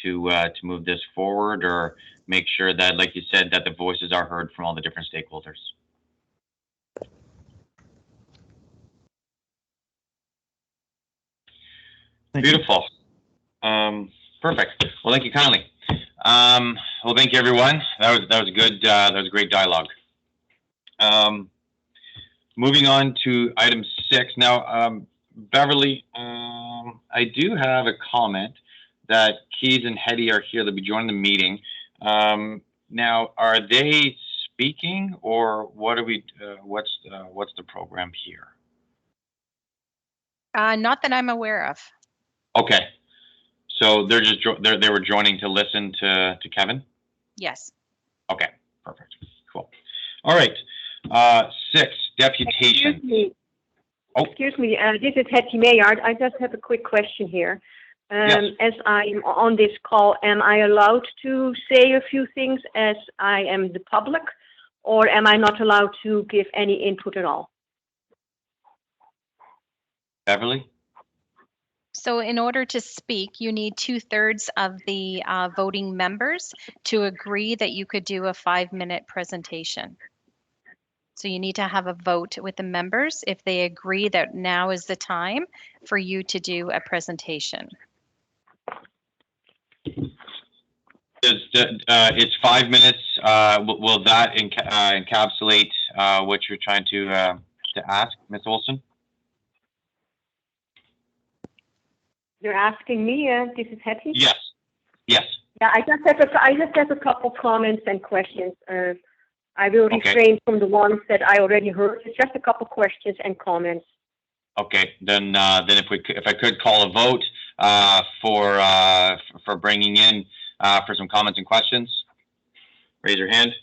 to move this forward, or make sure that, like you said, that the voices are heard from all the different stakeholders. Beautiful. Perfect. Well, thank you kindly. Well, thank you, everyone. That was good. That was a great dialogue. Moving on to item 6 now. Beverly, I do have a comment that Keys and Hetty are here. They'll be joining the meeting. Now, are they speaking, or what are we? What's the program here? Not that I'm aware of. Okay, so they're just they were joining to listen to Kevin. Yes. Okay, perfect. Cool. All right. 6, deputation. Excuse me. Oh. Excuse me. This is Hetty Mayard. I just have a quick question here. Yes. As I'm on this call, am I allowed to say a few things as I am the public, or am I not allowed to give any input at all? Beverly? So in order to speak, you need 2/3 of the voting members to agree that you could do a 5-minute presentation. So you need to have a vote with the members if they agree that now is the time for you to do a presentation. It's 5 minutes. Will that encapsulate what you're trying to ask, Ms. Olson? You're asking me. This is Hetty. Yes. Yes. Yeah, I just have a couple comments and questions. I will refrain from the ones that I already heard. It's just a couple questions and comments. Okay. Then if I could call a vote for bringing in for some comments and questions, raise your hand.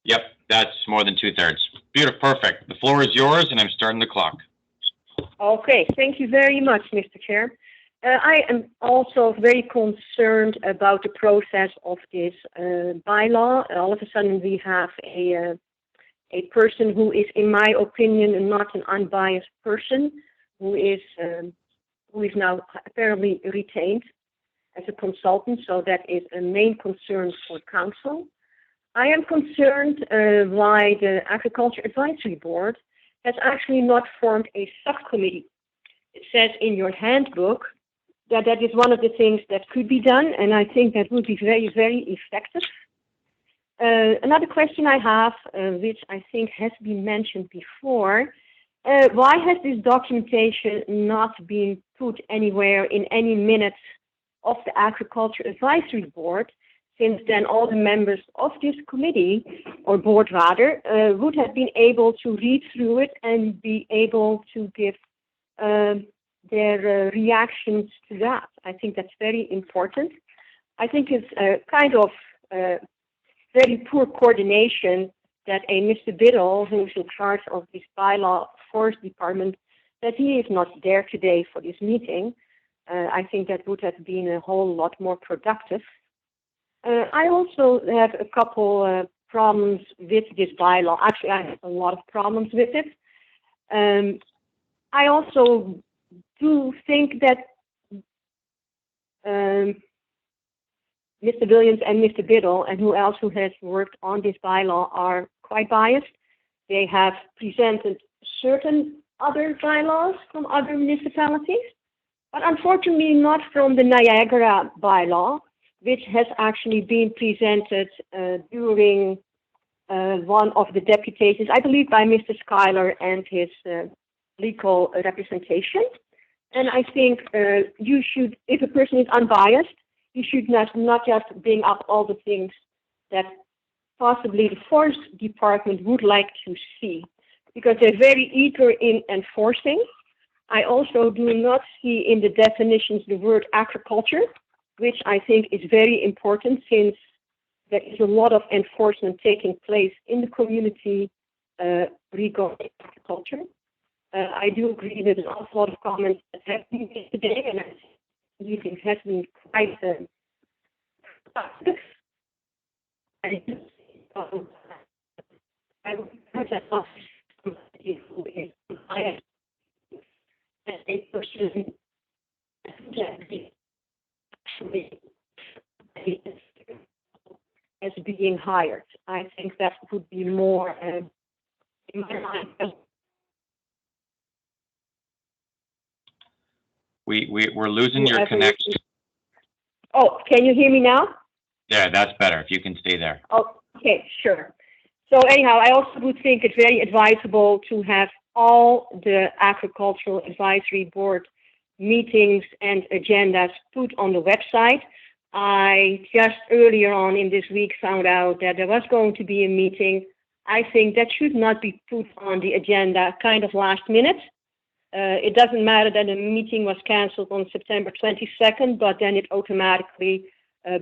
Yep, that's more than 2/3. Beautiful. Perfect. The floor is yours, and I'm starting the clock. Okay, thank you very much, Mr. Chair. I am also very concerned about the process of this bylaw. All of a sudden, we have a person who is, in my opinion, not an unbiased person, who is now apparently retained as a consultant. So that is a main concern for council. I am concerned why the Agriculture Advisory Board has actually not formed a subcommittee. It says in your handbook that that is one of the things that could be done, and I think that would be very, very effective. Another question I have, which I think has been mentioned before, why has this documentation not been put anywhere in any minutes of the Agriculture Advisory Board? Since then all the members of this committee, or board rather, would have been able to read through it and be able to give their reactions to that. I think that's very important. I think it's kind of very poor coordination that a Mr. Biddle, who's in charge of this bylaw forest department, that he is not there today for this meeting. I think that would have been a whole lot more productive. I also have a couple problems with this bylaw. Actually, I have a lot of problems with it. I also do think that Mr. Williams and Mr. Biddle and who else who has worked on this bylaw are quite biased. They have presented certain other bylaws from other municipalities, but unfortunately not from the Niagara bylaw, which has actually been presented during one of the deputations, I believe by Mr. Schuyler and his legal representation. And I think you should, if a person is unbiased, you should not just bring up all the things that possibly the forest department would like to see, because they're very eager in enforcing. I also do not see in the definitions the word agriculture, which I think is very important since there is a lot of enforcement taking place in the community regarding agriculture. I do agree that an awful lot of comments that have been made today, and I believe it has been quite productive. I would that somebody who is biased as a person actually as being hired. I think that would be more in my mind. We're losing your connection. Oh, can you hear me now? Yeah, that's better. If you can stay there. Oh, okay, sure. So anyhow, I also would think it's very advisable to have all the Agricultural Advisory Board meetings and agendas put on the website. I just earlier on in this week found out that there was going to be a meeting. I think that should not be put on the agenda kind of last minute. It doesn't matter that a meeting was canceled on September 22nd, but then it automatically,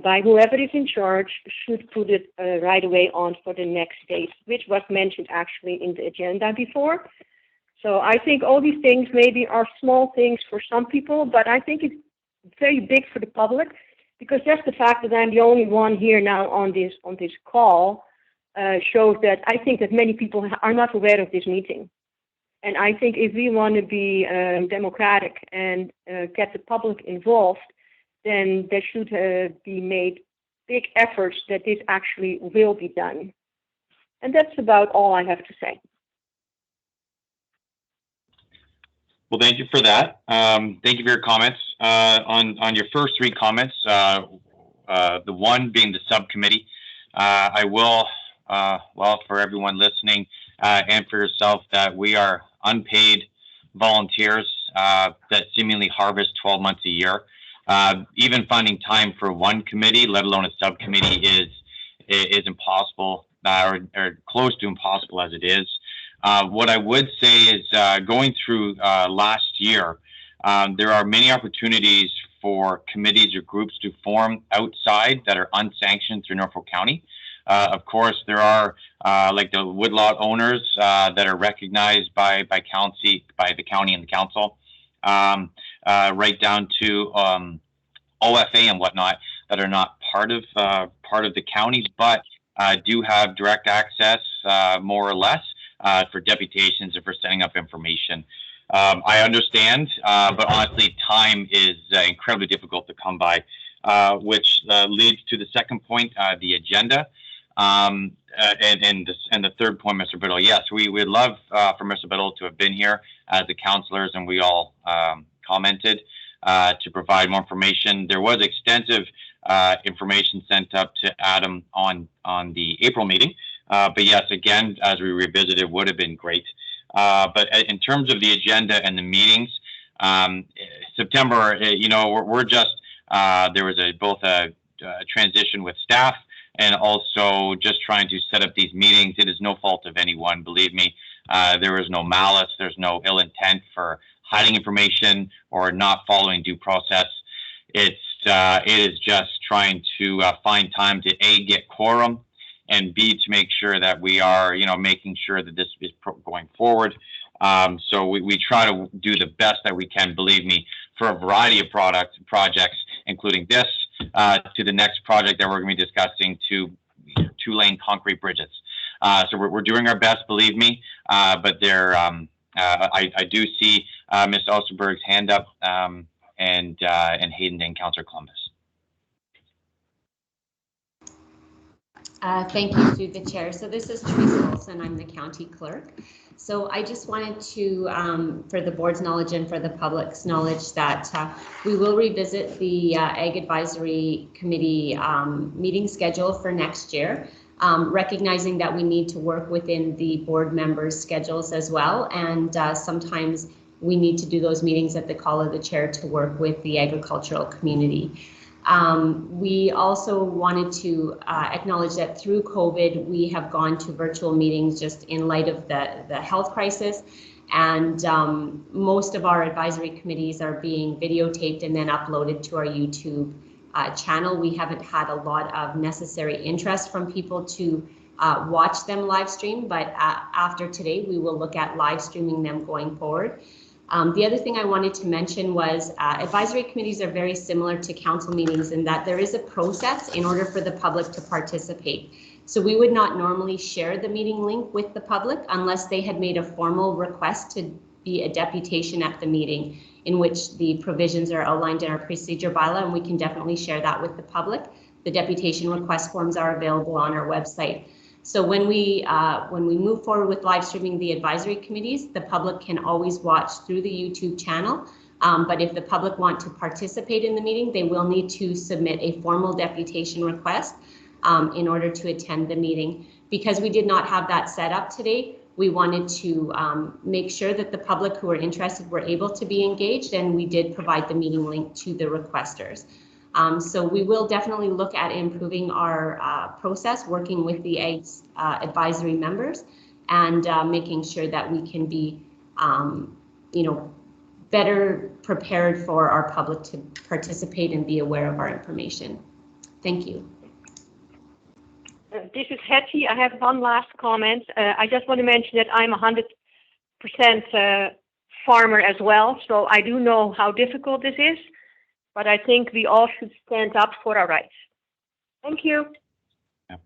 by whoever is in charge, should put it right away on for the next date, which was mentioned actually in the agenda before. So I think all these things maybe are small things for some people, but I think it's very big for the public, because just the fact that I'm the only one here now on this call shows that I think that many people are not aware of this meeting. And I think if we want to be democratic and get the public involved, then there should be made big efforts that this actually will be done. And that's about all I have to say. Well, thank you for that. Thank you for your comments. On your first three comments, the one being the subcommittee, I will, well, for everyone listening and for yourself, that we are unpaid volunteers that seemingly harvest 12 months a year. Even finding time for one committee, let alone a subcommittee, is impossible or close to impossible as it is. What I would say is going through last year, there are many opportunities for committees or groups to form outside that are unsanctioned through Norfolk County. Of course, there are like the woodlot owners that are recognized by the county and the council, right down to OFA and whatnot that are not part of the county, but do have direct access, more or less, for deputations and for setting up information. I understand, but honestly, time is incredibly difficult to come by, which leads to the second point, the agenda. And the third point, Mr. Biddle, yes, we would love for Mr. Biddle to have been here as the counselors, and we all commented to provide more information. There was extensive information sent up to Adam on the April meeting, but yes, again, as we revisited, would have been great. But in terms of the agenda and the meetings, September, you know, we're just there was both a transition with staff, and also just trying to set up these meetings. It is no fault of anyone, believe me. There is no malice. There's no ill intent for hiding information or not following due process. It is just trying to find time to A, get quorum, and B, to make sure that we are, you know, making sure that this is going forward. So we try to do the best that we can, believe me, for a variety of projects, including this, to the next project that we're going to be discussing, to two-lane concrete bridges. So we're doing our best, believe me, but there, I do see Ms. Osterberg's hand up, and Hayden and Councillor Columbus. Thank you through the chair. So this is Teresa Olson. I'm the county clerk. So I just wanted to, for the board's knowledge and for the public's knowledge, that we will revisit the Ag Advisory Committee meeting schedule for next year, recognizing that we need to work within the board members' schedules as well. And sometimes we need to do those meetings at the call of the chair to work with the agricultural community. We also wanted to acknowledge that through COVID, we have gone to virtual meetings just in light of the health crisis. And most of our advisory committees are being videotaped and then uploaded to our YouTube channel. We haven't had a lot of necessary interest from people to watch them live stream, but after today, we will look at live streaming them going forward. The other thing I wanted to mention was advisory committees are very similar to council meetings in that there is a process in order for the public to participate. So we would not normally share the meeting link with the public unless they had made a formal request to be a deputation at the meeting, in which the provisions are outlined in our procedure bylaw, and we can definitely share that with the public. The deputation request forms are available on our website. So when we move forward with live streaming the advisory committees, the public can always watch through the YouTube channel. But if the public want to participate in the meeting, they will need to submit a formal deputation request in order to attend the meeting. Because we did not have that set up today, we wanted to make sure that the public who are interested were able to be engaged, and we did provide the meeting link to the requesters. So we will definitely look at improving our process, working with the advisory members, and making sure that we can be, better prepared for our public to participate and be aware of our information. Thank you. This is Hetty. I have one last comment. I just want to mention that I'm 100% farmer as well, so I do know how difficult this is. But I think we all should stand up for our rights. Thank you. Yeah.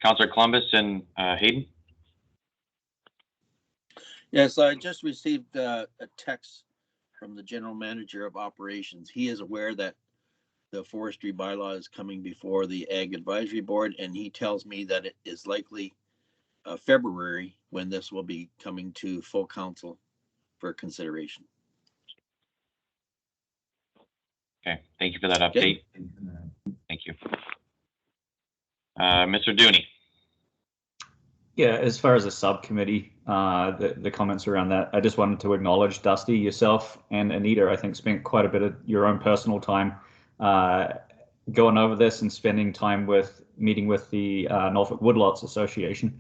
Councillor Columbus and Hayden. Yes, I just received a text from the General Manager of Operations. He is aware that the forestry bylaw is coming before the Ag Advisory Board, and he tells me that it is likely February when this will be coming to full council for consideration. Okay, thank you for that update. Thank you. Mr. Dooney. Yeah, as far as a subcommittee, the comments around that, I just wanted to acknowledge Dusty, yourself, and Anita. I think spent quite a bit of your own personal time going over this and spending time meeting with the Norfolk Woodlots Association.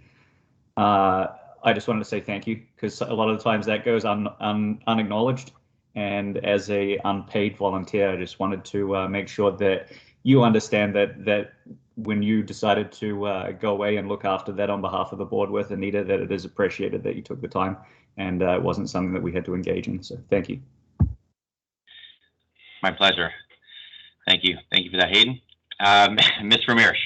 I just wanted to say thank you, because a lot of the times that goes unacknowledged. And as a unpaid volunteer, I just wanted to make sure that you understand that when you decided to go away and look after that on behalf of the board with Anita, that it is appreciated that you took the time, and it wasn't something that we had to engage in. So thank you. My pleasure. Thank you. Thank you for that, Hayden. Ms. Ramirez.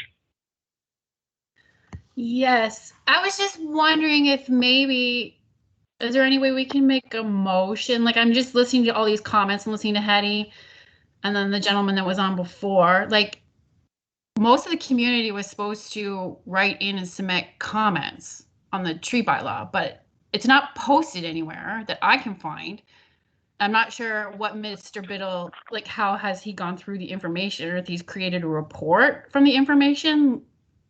Yes, I was just wondering if maybe, is there any way we can make a motion? Like, I'm just listening to all these comments and listening to Hetty and then the gentleman that was on before. Like, most of the community was supposed to write in and submit comments on the tree bylaw, but it's not posted anywhere that I can find. I'm not sure what Mr. Biddle, like, how has he gone through the information, or if he's created a report from the information.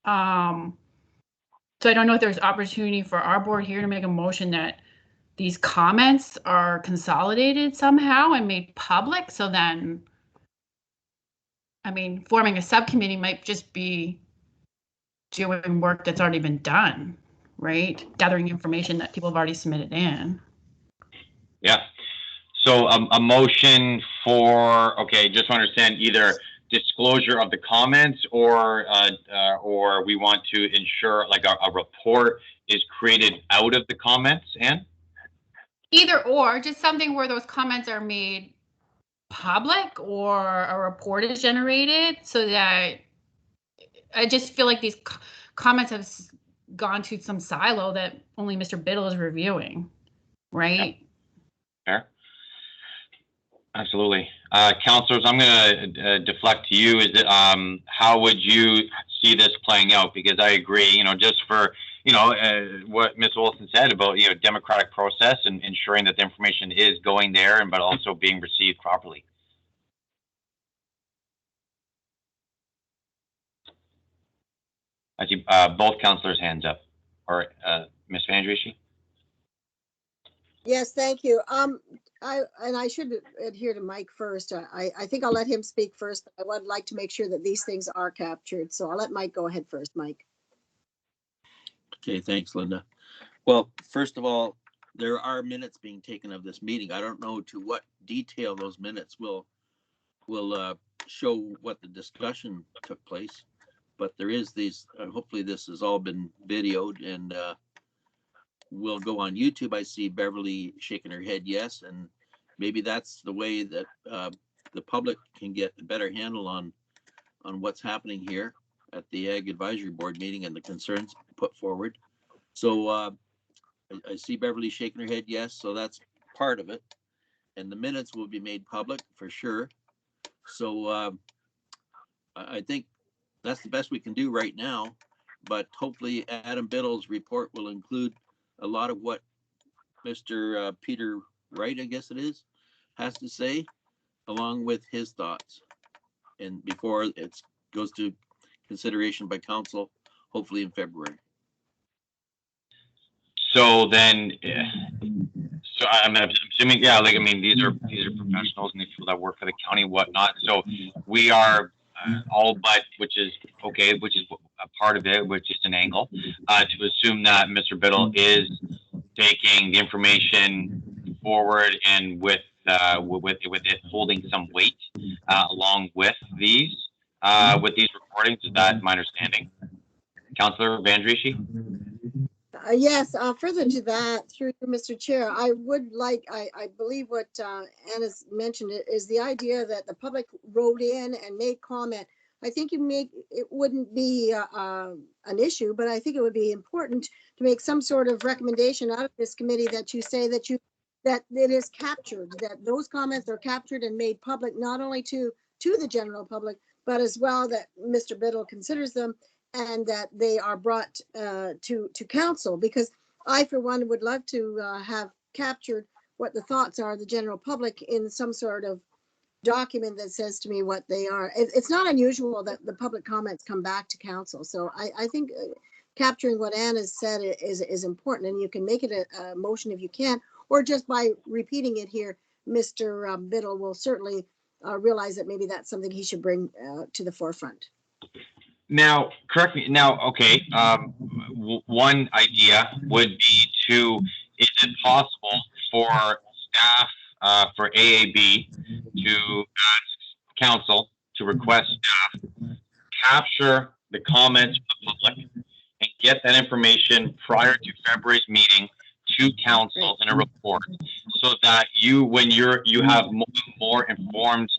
So I don't know if there's opportunity for our board here to make a motion that these comments are consolidated somehow and made public. So then, I mean, forming a subcommittee might just be doing work that's already been done, right? Gathering information that people have already submitted in. Yeah. So a motion for, okay, just to understand, either disclosure of the comments or we want to ensure like a report is created out of the comments, Anne? Either or, just something where those comments are made public or a report is generated, so that I just feel like these comments have gone to some silo that only Mr. Biddle is reviewing, right? Fair. Absolutely. Councillors, I'm going to deflect to you. Is it, how would you see this playing out? Because I agree, just for, what Ms. Olson said about, democratic process and ensuring that the information is going there, but also being received properly. I see both councillors' hands up. Or Ms. Van Driesche? Yes, thank you. I should adhere to Mike first. I think I'll let him speak first. But I would like to make sure that these things are captured. So I'll let Mike go ahead first, Mike. Okay, thanks, Linda. Well, first of all, there are minutes being taken of this meeting. I don't know to what detail those minutes will show what the discussion took place, but there is these, hopefully this has all been videoed and will go on YouTube. I see Beverly shaking her head yes, and maybe that's the way that the public can get a better handle on what's happening here at the Ag Advisory Board meeting and the concerns put forward. So I see Beverly shaking her head yes, so that's part of it. And the minutes will be made public for sure. So I think that's the best we can do right now, but hopefully Adam Biddle's report will include a lot of what Mr. Peter Wright, I guess it is, has to say, along with his thoughts. And before it goes to consideration by council, hopefully in February. So then, so I'm assuming, yeah, like, I mean, these are professionals and these people that work for the county and whatnot. So we are all but, which is okay, which is a part of it, which is an angle, to assume that Mr. Biddle is taking the information forward and with it holding some weight along with these recordings. Is that my understanding? Councillor Vandrishi? Yes, further to that, through you, Mr. Chair, I would like, I believe what Anna's mentioned is the idea that the public wrote in and made comment. I think it wouldn't be an issue, but I think it would be important to make some sort of recommendation out of this committee that you say that it is captured, that those comments are captured and made public, not only to the general public, but as well that Mr. Biddle considers them and that they are brought to council, because I, for one, would love to have captured what the thoughts are of the general public in some sort of document that says to me what they are. It's not unusual that the public comments come back to council. So I think capturing what Ann has said is important, and you can make it a motion if you can, or just by repeating it here, Mr. Biddle will certainly realize that maybe that's something he should bring to the forefront. Now, correct me. Now, okay. One idea would be is it possible for staff for AAB to ask council to request staff capture the comments of the public and get that information prior to February's meeting to council in a report, so that when you have more informed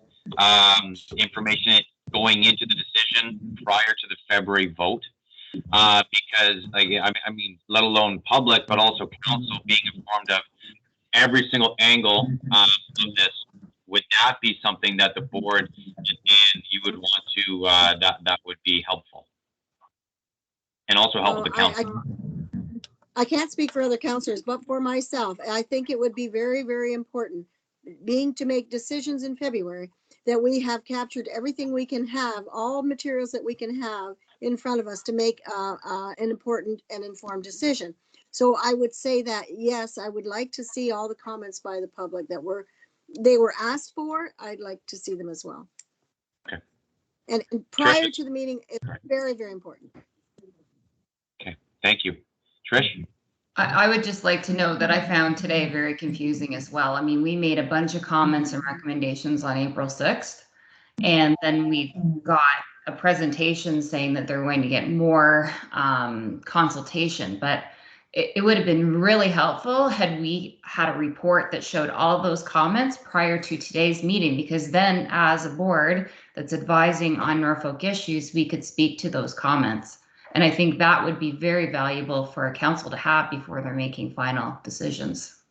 information going into the decision prior to the February vote, because like, I mean, let alone public, but also council being informed of every single angle of this. Would that be something that the board and you would want to, that would be helpful? And also help with the council. I can't speak for other councillors, but for myself, I think it would be very, very important, being to make decisions in February, that we have captured everything we can have, all materials that we can have in front of us to make an important and informed decision. So I would say that, yes, I would like to see all the comments by the public that they were asked for. I'd like to see them as well. Okay. And prior to the meeting, it's very, very important. Okay, thank you. Trish? I would just like to note that I found today very confusing as well. I mean, we made a bunch of comments and recommendations on April 6th, and then we got a presentation saying that they're going to get more consultation, but it would have been really helpful had we had a report that showed all those comments prior to today's meeting, because then as a board that's advising on Norfolk issues, we could speak to those comments. And I think that would be very valuable for a council to have before they're making final decisions.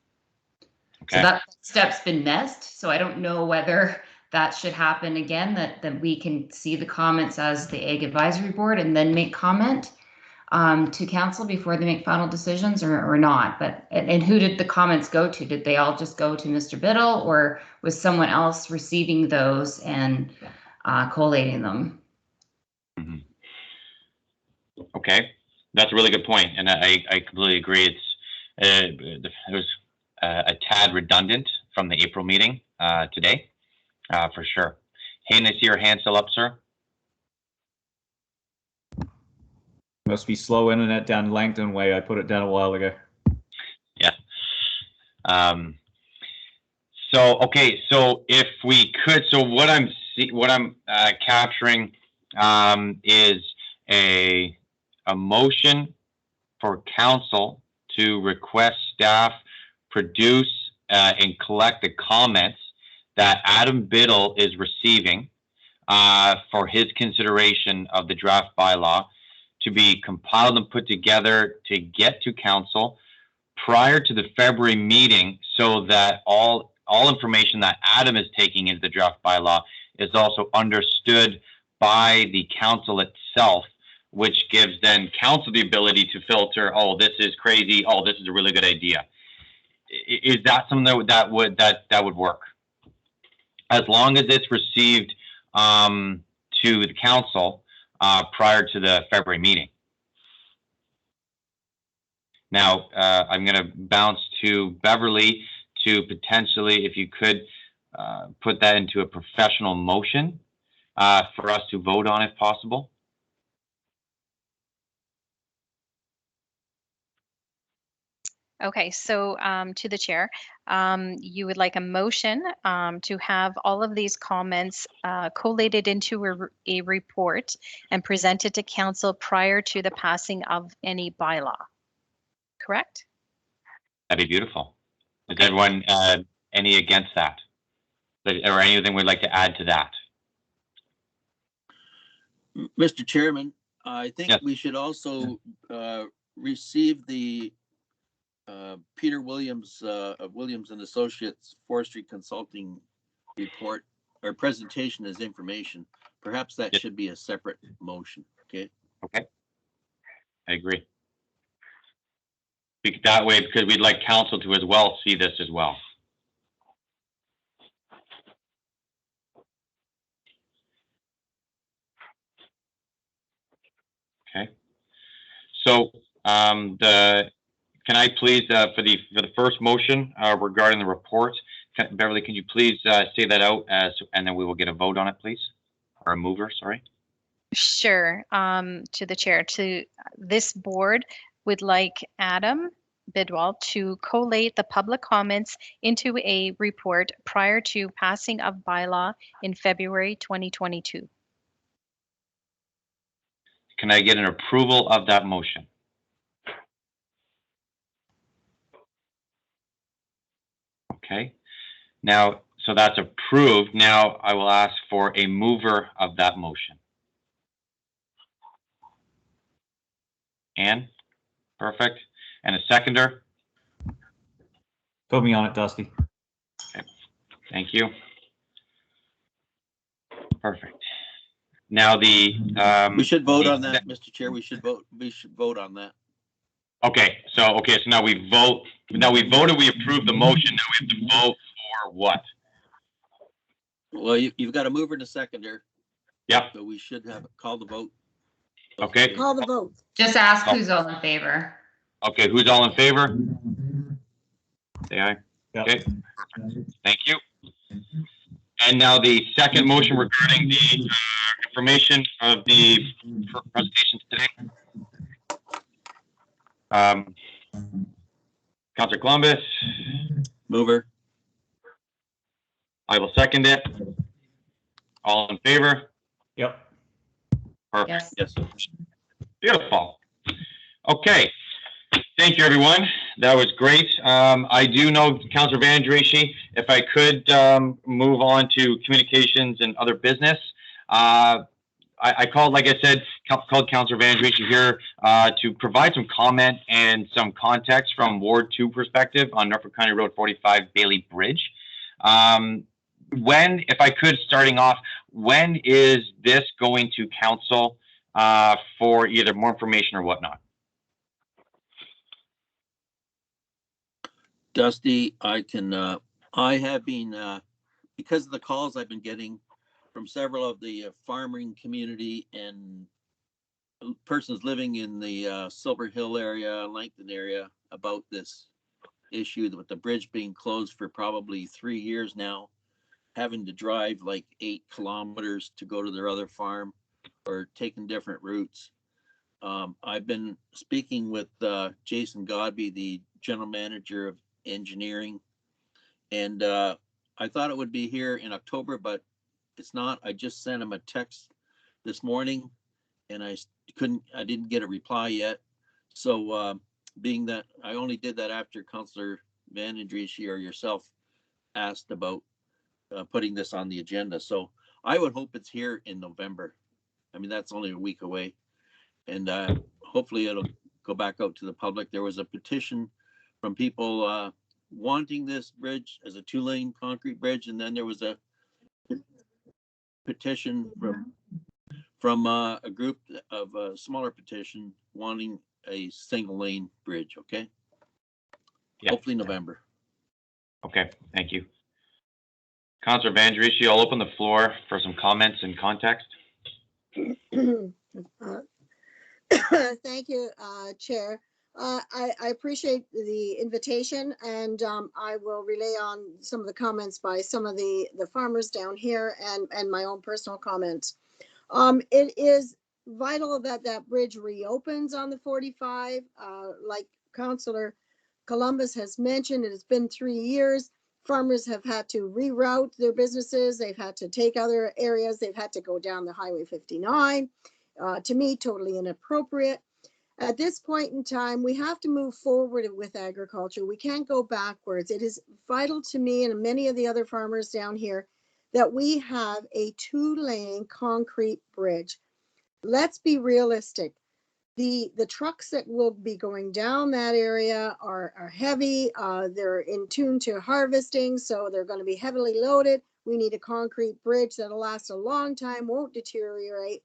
Okay. So that step's been missed. So I don't know whether that should happen again, that we can see the comments as the Ag Advisory Board and then make comment to council before they make final decisions, or not. But and who did the comments go to? Did they all just go to Mr. Biddle, or was someone else receiving those and collating them? Mm-hmm. Okay, that's a really good point, and I completely agree. It was a tad redundant from the April meeting today, for sure. Hayden, I see your hand still up, sir. Must be slow internet down Langton way. I put it down a while ago. Yeah. So okay, so if we could, so what I'm capturing is a motion for council to request staff produce and collect the comments that Adam Biddle is receiving for his consideration of the draft bylaw, to be compiled and put together to get to council prior to the February meeting, so that all information that Adam is taking into the draft bylaw is also understood by the council itself, which gives then council the ability to filter, oh, this is crazy, oh, this is a really good idea. Is that something that would work? As long as it's received to the council prior to the February meeting. Now, I'm going to bounce to Beverly to potentially, if you could put that into a professional motion for us to vote on if possible. Okay, so to the chair, you would like a motion to have all of these comments collated into a report and presented to council prior to the passing of any bylaw, correct? That'd be beautiful. Is everyone any against that? Or anything we'd like to add to that? Mr. Chairman, I think Yes. we should also receive the Peter Williams of Williams and Associates Forestry Consulting report or presentation as information. Perhaps that should be a separate motion. Okay. Okay. I agree. That way, because we'd like council to as well see this as well. Okay. So can I please for the first motion regarding the report, Beverly, can you please say that out and then we will get a vote on it, please, or a mover, sorry. Sure. To the chair, to this board would like Adam Bidwell to collate the public comments into a report prior to passing of bylaw in February 2022. Can I get an approval of that motion? Okay. Now, so that's approved. Now I will ask for a mover of that motion. Ann? Perfect. And a seconder? Put me on it, Dusty. Okay. Thank you. Perfect. Now the we should vote on that, Mr. Chair. We should vote on that. Okay, so now we vote. Now we voted. We approved the motion. Now we have to vote for what? Well, you've got a mover and a seconder. Yep. So we should have called the vote. Okay. Call the vote. Just ask who's all in favor. Okay, who's all in favor? Say aye. Yep. Okay. Thank you. And now the second motion regarding the information of the presentations today. Councilor Columbus. Mover. I will second it. All in favor? Yep. Perfect. Yes. Yes. Beautiful. Okay. Thank you, everyone. That was great. I do know, Councilor Van Dreiche, if I could move on to communications and other business. I called, like I said, called Councilor Van Dreiche here to provide some comment and some context from Ward 2 perspective on Norfolk County Road 45 Bailey Bridge. If I could, starting off, when is this going to council for either more information or whatnot? Dusty, I have been, because of the calls I've been getting from several of the farming community and persons living in the Silver Hill area, Langton area about this issue with the bridge being closed for probably 3 years now, having to drive like 8 kilometers to go to their other farm or taking different routes. I've been speaking with Jason Godby, the general manager of engineering, and I thought it would be here in October, but it's not. I just sent him a text this morning, and I didn't get a reply yet. So being that I only did that after Councillor Van Andriesch or yourself asked about putting this on the agenda. So I would hope it's here in November. I mean, that's only a week away. And hopefully it'll go back out to the public. There was a petition from people wanting this bridge as a 2-lane concrete bridge. And then there was a petition from a group of a smaller petition wanting a 1-lane bridge. Okay. Yeah. Hopefully November. Okay, thank you. Councillor Van Andriesch, I'll open the floor for some comments and context. Thank you, Chair. I appreciate the invitation, and I will relay on some of the comments by some of the farmers down here and my own personal comments. It is vital that that bridge reopens on the 45. Like Councillor Columbus has mentioned, it has been 3 years. Farmers have had to reroute their businesses. They've had to take other areas. They've had to go down the Highway 59. To me, totally inappropriate. At this point in time, we have to move forward with agriculture. We can't go backwards. It is vital to me and many of the other farmers down here that we have a 2-lane concrete bridge. Let's be realistic. The trucks that will be going down that area are heavy. They're in tune to harvesting, so they're going to be heavily loaded. We need a concrete bridge that'll last a long time, won't deteriorate.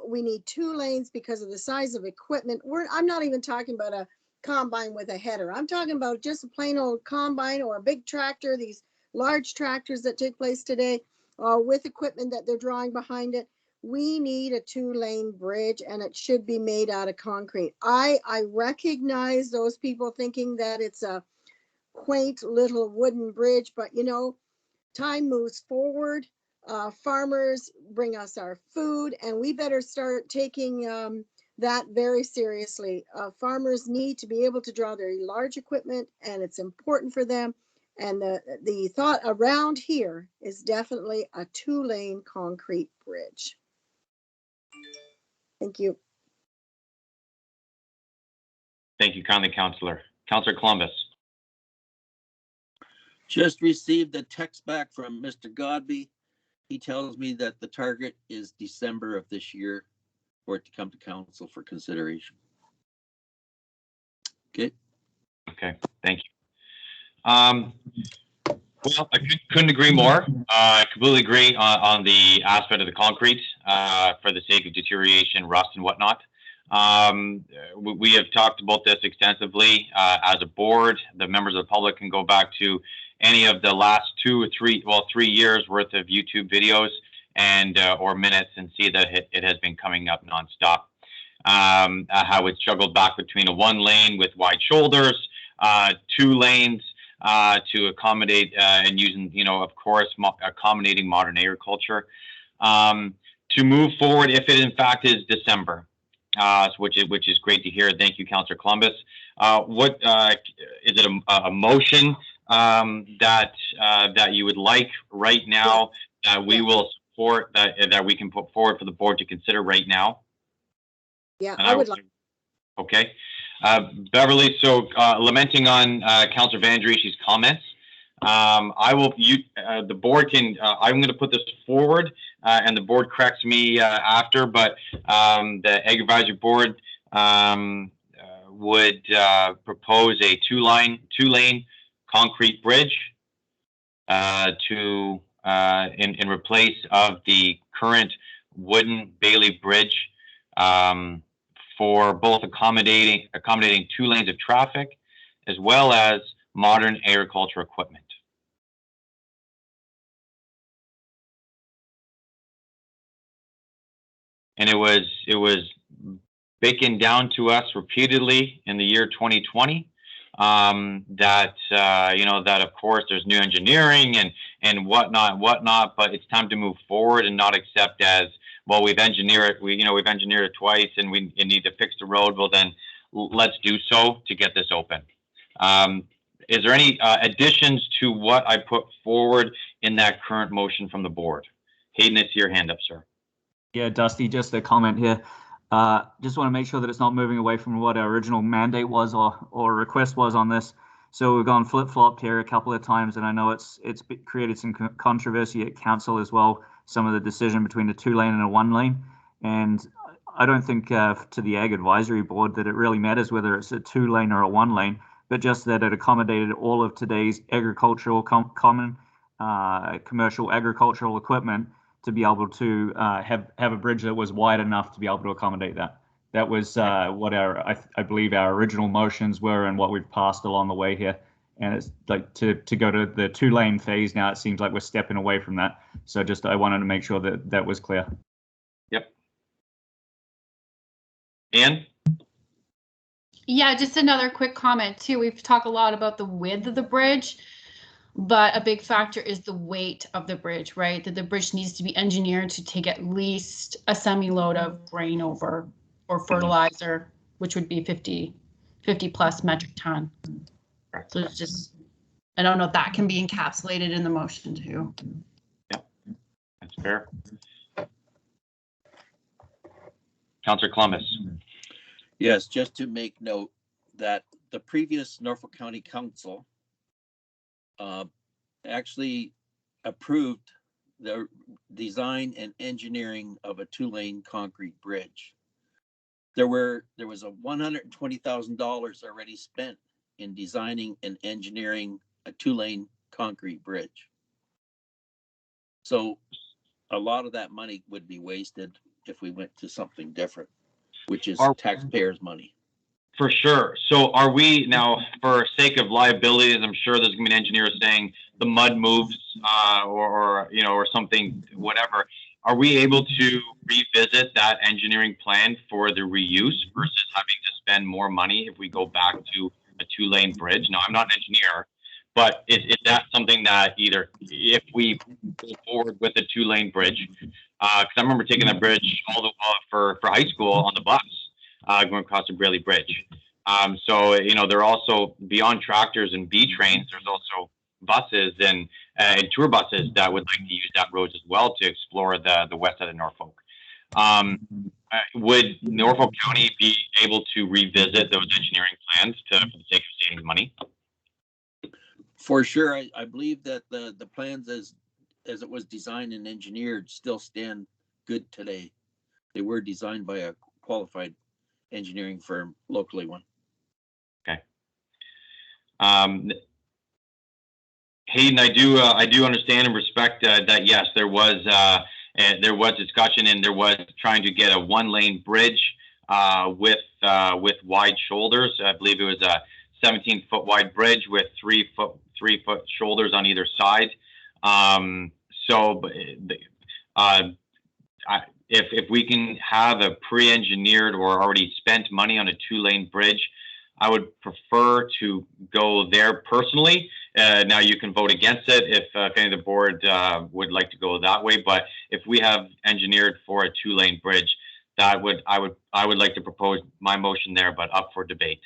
We need 2 lanes because of the size of equipment. I'm not even talking about a combine with a header. I'm talking about just a plain old combine or a big tractor, these large tractors that take place today with equipment that they're drawing behind it. We need a 2-lane bridge, and it should be made out of concrete. I recognize those people thinking that it's a quaint little wooden bridge, but you know, time moves forward. Farmers bring us our food, and we better start taking that very seriously. Farmers need to be able to draw their large equipment, and it's important for them. And the thought around here is definitely a 2-lane concrete bridge. Thank you. Thank you kindly, Councillor. Councillor Columbus. Just received a text back from Mr. Godby. He tells me that the target is December of this year for it to come to council for consideration. Okay. Okay, thank you. Well, I couldn't agree more. I completely agree on the aspect of the concrete for the sake of deterioration, rust, and whatnot. We have talked about this extensively as a board. The members of the public can go back to any of the last 2 or 3 years worth of YouTube videos and or minutes and see that it has been coming up nonstop. How it's juggled back between a 1-lane with wide shoulders, 2 lanes, to accommodate and using, you know, of course, accommodating modern agriculture. To move forward, if it in fact is December, which is great to hear. Thank you, Councillor Columbus. What is it a motion that you would like right now that we will support that we can put forward for the board to consider right now? Yeah, I would like. Okay. Beverly, so lamenting on Councillor Van Andriesch's comments, the board can, I'm going to put this forward and the board corrects me after, but the Ag Advisory Board would propose a 2-lane concrete bridge in replace of the current wooden Bailey bridge for both accommodating 2 lanes of traffic as well as modern agriculture equipment. And it was beacon down to us repeatedly in the year 2020 that of course there's new engineering and whatnot, but it's time to move forward and not accept as, well, we've engineered it twice and we need to fix the road. Well, then let's do so to get this open. Is there any additions to what I put forward in that current motion from the board? Hayden, I see your hand up, sir. Yeah, Dusty, just a comment here. Just want to make sure that it's not moving away from what our original mandate was or request was on this. So we've gone flip-flopped here a couple of times, and I know it's created some controversy at council as well, some of the decision between a 2-lane and a 1-lane. And I don't think to the Ag Advisory Board that it really matters whether it's a 2-lane or a 1-lane, but just that it accommodated all of today's agricultural common commercial agricultural equipment to be able to have a bridge that was wide enough to be able to accommodate that. That was what I believe our original motions were and what we've passed along the way here. And it's like to go to the 2-lane phase now, it seems like we're stepping away from that. So just I wanted to make sure that that was clear. Yep. Ann? Yeah, just another quick comment too. We've talked a lot about the width of the bridge, but a big factor is the weight of the bridge, right? That the bridge needs to be engineered to take at least a semi-load of grain over or fertilizer, which would be 50 plus metric ton. So it's just, I don't know if that can be encapsulated in the motion too. Yeah, that's fair. Councillor Columbus. Yes, just to make note that the previous Norfolk County Council actually approved the design and engineering of a 2-lane concrete bridge. There was a $120,000 already spent in designing and engineering a 2-lane concrete bridge. So a lot of that money would be wasted if we went to something different, which is taxpayers' money. For sure. So are we now, for sake of liability, I'm sure there's gonna be an engineer saying the mud moves or something, whatever. Are we able to revisit that engineering plan for the reuse versus having to spend more money if we go back to a 2-lane bridge? Now, I'm not an engineer, but is that something that either if we go forward with a 2-lane bridge, because I remember taking that bridge all the way for high school on the bus, going across the Braley Bridge. So, they're also beyond tractors and B trains. There's also buses and tour buses that would like to use that road as well to explore the west side of Norfolk. Would Norfolk County be able to revisit those engineering plans for the sake of saving money? For sure. I believe that the plans as it was designed and engineered still stand good today. They were designed by a qualified engineering firm, locally one. Okay. Hayden, I do understand and respect that yes, there was discussion and there was trying to get a 1-lane bridge with wide shoulders. I believe it was a 17-foot wide bridge with 3-foot shoulders on either side. If we can have a pre-engineered or already spent money on a 2-lane bridge, I would prefer to go there personally. Now you can vote against it if any of the board would like to go that way. But if we have engineered for a 2-lane bridge, I would like to propose my motion there, but up for debate.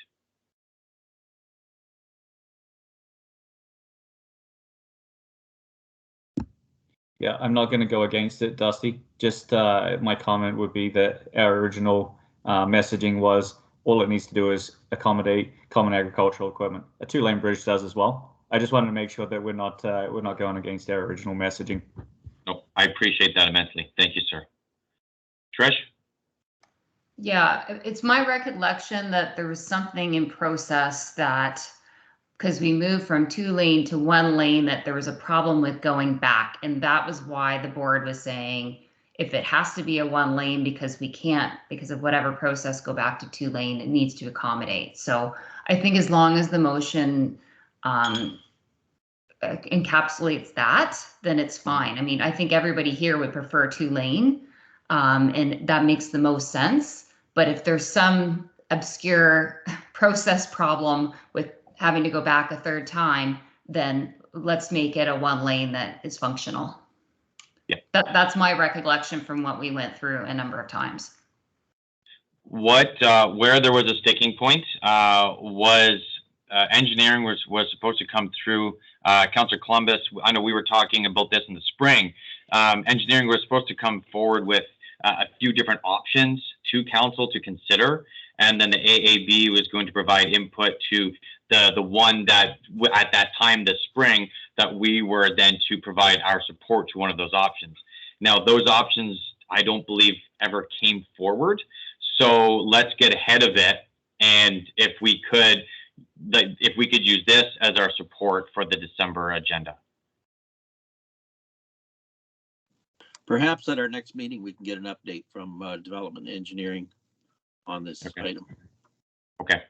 Yeah, I'm not going to go against it, Dusty. Just my comment would be that our original messaging was all it needs to do is accommodate common agricultural equipment. A 2-lane bridge does as well. I just wanted to make sure that we're not going against our original messaging. No, I appreciate that immensely. Thank you, sir. Trish? Yeah, it's my recollection that there was something in process that, because we moved from 2-lane to 1-lane, that there was a problem with going back. And that was why the board was saying, if it has to be a 1-lane because we can't, because of whatever process, go back to 2-lane, it needs to accommodate. So I think as long as the motion encapsulates that, then it's fine. I mean, I think everybody here would prefer 2-lane, and that makes the most sense. But if there's some obscure process problem with having to go back a third time, then let's make it a one lane that is functional. Yeah. That's my recollection from what we went through a number of times. What, where there was a sticking point was engineering was supposed to come through. Councillor Columbus, I know we were talking about this in the spring. Engineering was supposed to come forward with a few different options to council to consider, and then the AAB was going to provide input to the one that at that time this spring that we were then to provide our support to one of those options. Now those options I don't believe ever came forward, so let's get ahead of it, and if we could use this as our support for the December agenda. Perhaps at our next meeting, we can get an update from development engineering on this item. Okay.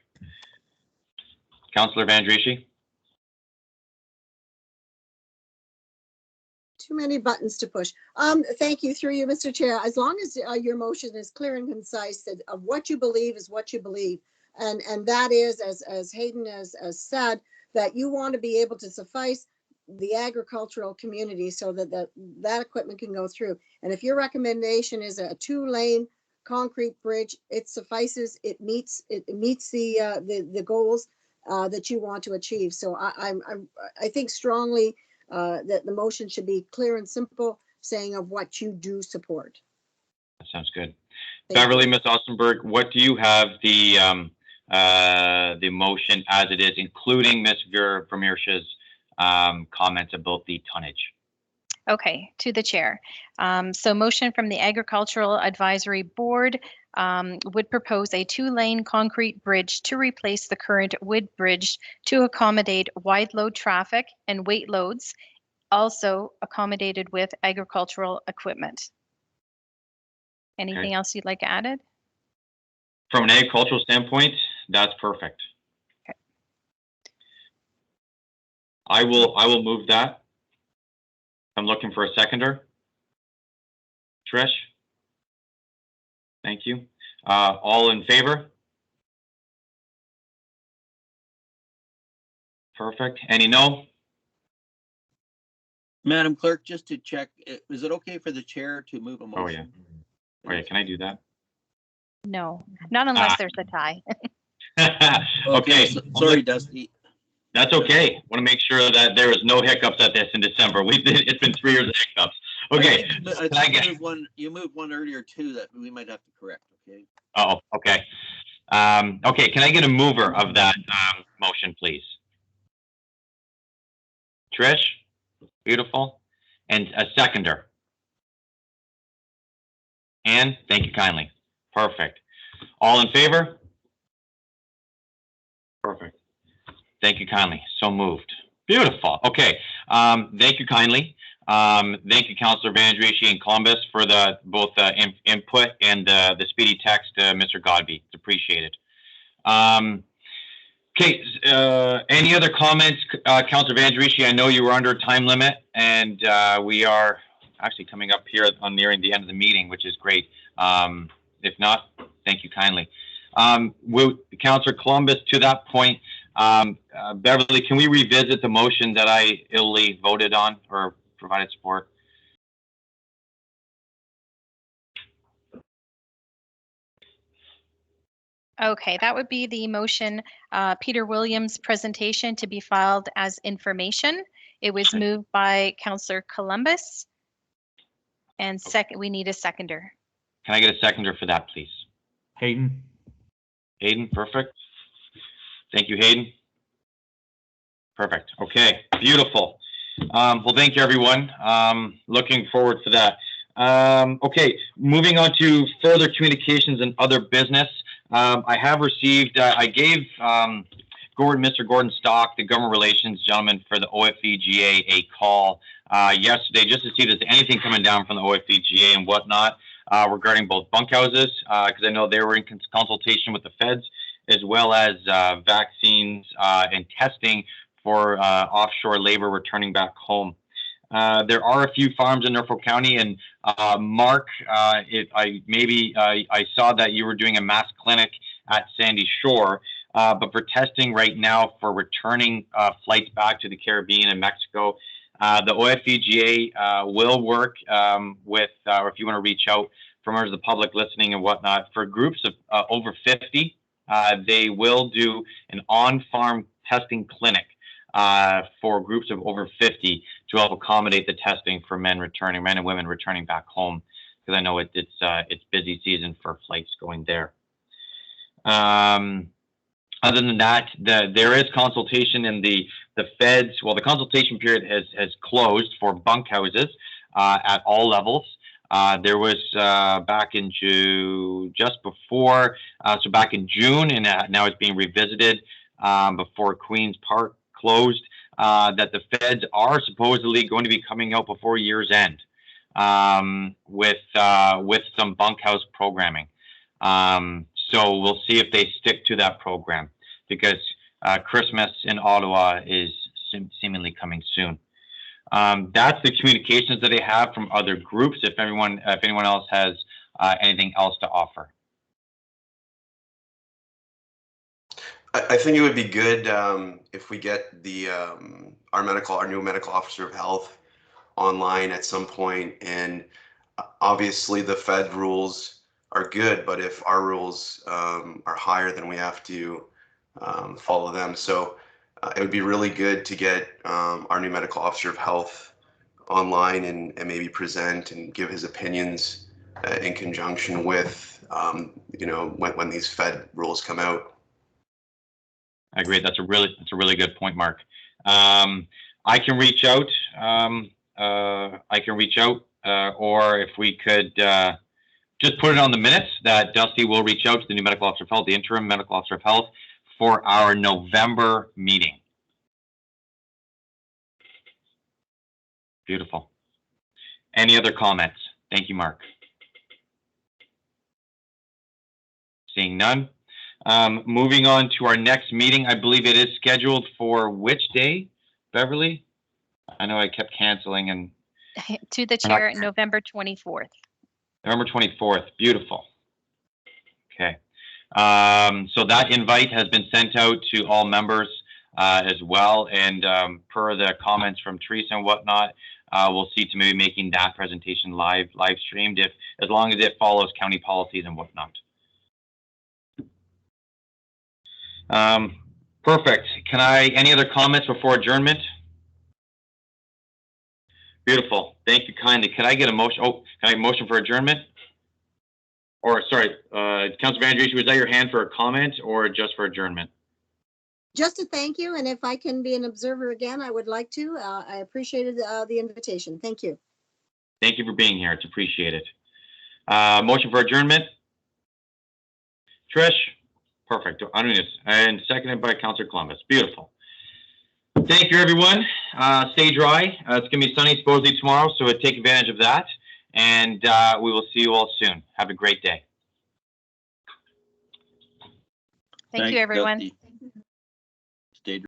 Councillor Vandrishi? Too many buttons to push. Thank you, through you, Mr. Chair. As long as your motion is clear and concise, that of what you believe is what you believe. And that is, as Hayden has said, that you want to be able to suffice the agricultural community so that that equipment can go through. And if your recommendation is a 2-lane concrete bridge, it suffices. It meets the goals that you want to achieve. So I think strongly that the motion should be clear and simple, saying of what you do support. That sounds good. Thank Beverly, you. Ms. Ostenberg, what do you have the motion as it is, including Ms. Vermeersch's comments about the tonnage? Okay, to the chair. So motion from the Agricultural Advisory Board would propose a 2-lane concrete bridge to replace the current wood bridge to accommodate wide load traffic and weight loads, also accommodated with agricultural equipment. Anything else you'd like added? From an agricultural standpoint, that's perfect. Okay. I will move that. I'm looking for a seconder. Trish? Thank you. All in favor? Perfect. Any no? Madam Clerk, just to check, is it okay for the chair to move a motion? Oh yeah. Oh yeah, can I do that? No, not unless there's a tie. Okay. Sorry, Dusty. That's okay. Want to make sure that there is no hiccups at this in December. It's been 3 years of hiccups. Okay. I think you moved one earlier too that we might have to correct. Okay. Oh, okay. Okay. Can I get a mover of that motion, please? Trish, beautiful, and a seconder. Anne, thank you kindly. Perfect. All in favor? Perfect. Thank you kindly. So moved. Beautiful. Okay. Thank you kindly. Thank you, Councillor Vandrishi and Columbus, for both input and the speedy text, Mr. Godby. It's appreciated. Okay. Any other comments, Councillor Vandrishi? I know you were under a time limit, and we are actually coming up here on nearing the end of the meeting, which is great. If not, thank you kindly. Councillor Columbus, to that point, Beverly, can we revisit the motion that I illegally voted on or provided support? Okay, that would be the motion, Peter Williams' presentation to be filed as information. It was moved by Councillor Columbus. And second, we need a seconder. Can I get a seconder for that, please? Hayden. Hayden, perfect. Thank you, Hayden. Perfect. Okay, beautiful. Well, thank you, everyone. Looking forward to that. Okay, moving on to further communications and other business. I have received, I gave Mr. Gordon Stock, the government relations gentleman for the OFEGA, a call yesterday just to see if there's anything coming down from the OFEGA and whatnot regarding both bunkhouses, because I know they were in consultation with the feds, as well as vaccines and testing for offshore labor returning back home. There are a few farms in Norfolk County, and Mark, I saw that you were doing a mass clinic at Sandy Shore. but for testing right now for returning flights back to the Caribbean and Mexico, the OFEGA will work with, or if you want to reach out for members of the public listening and whatnot, for groups of over 50, they will do an on-farm testing clinic for groups of over 50 to help accommodate the testing for men and women returning back home, because I know it's busy season for flights going there. Other than that, there is consultation in the feds. Well, the consultation period has closed for bunkhouses at all levels. There was back in just before, so back in June, and now it's being revisited before Queen's Park closed, that the feds are supposedly going to be coming out before year's end with some bunkhouse programming. So we'll see if they stick to that program, because Christmas in Ottawa is seemingly coming soon. That's the communications that I have from other groups. If anyone else has anything else to offer. I think it would be good if we get the our new medical officer of health online at some point. And obviously the Fed rules are good, but if our rules are higher, then we have to follow them. So it would be really good to get our new medical officer of health online and maybe present and give his opinions in conjunction with when these Fed rules come out. I agree. That's a really good point, Mark. I can reach out. Or if we could just put it on the minutes that Dusty will reach out to the new medical officer of health, the interim medical officer of health, for our November meeting. Beautiful. Any other comments? Thank you, Mark. Seeing none. Moving on to our next meeting, I believe it is scheduled for which day, Beverly? I know I kept canceling and... To the chair, November 24th. November 24th, beautiful. Okay. So that invite has been sent out to all members as well, and per the comments from Teresa and whatnot, we'll see to maybe making that presentation live streamed, as long as it follows county policies and whatnot. Perfect. Any other comments before adjournment? Beautiful. Thank you kindly. Could I get a motion? Oh, can I get a motion for adjournment? Or sorry, Councilor Van Dries, was that your hand for a comment or just for adjournment? Just to thank you, and if I can be an observer again, I would like to. I appreciated the invitation. Thank you. Thank you for being here. It's appreciated. Motion for adjournment? Trish? Perfect. And seconded by Councilor Columbus. Beautiful. Thank you, everyone. Stay dry. It's going to be sunny supposedly tomorrow, so take advantage of that. And we will see you all soon. Have a great day. Thank you, everyone.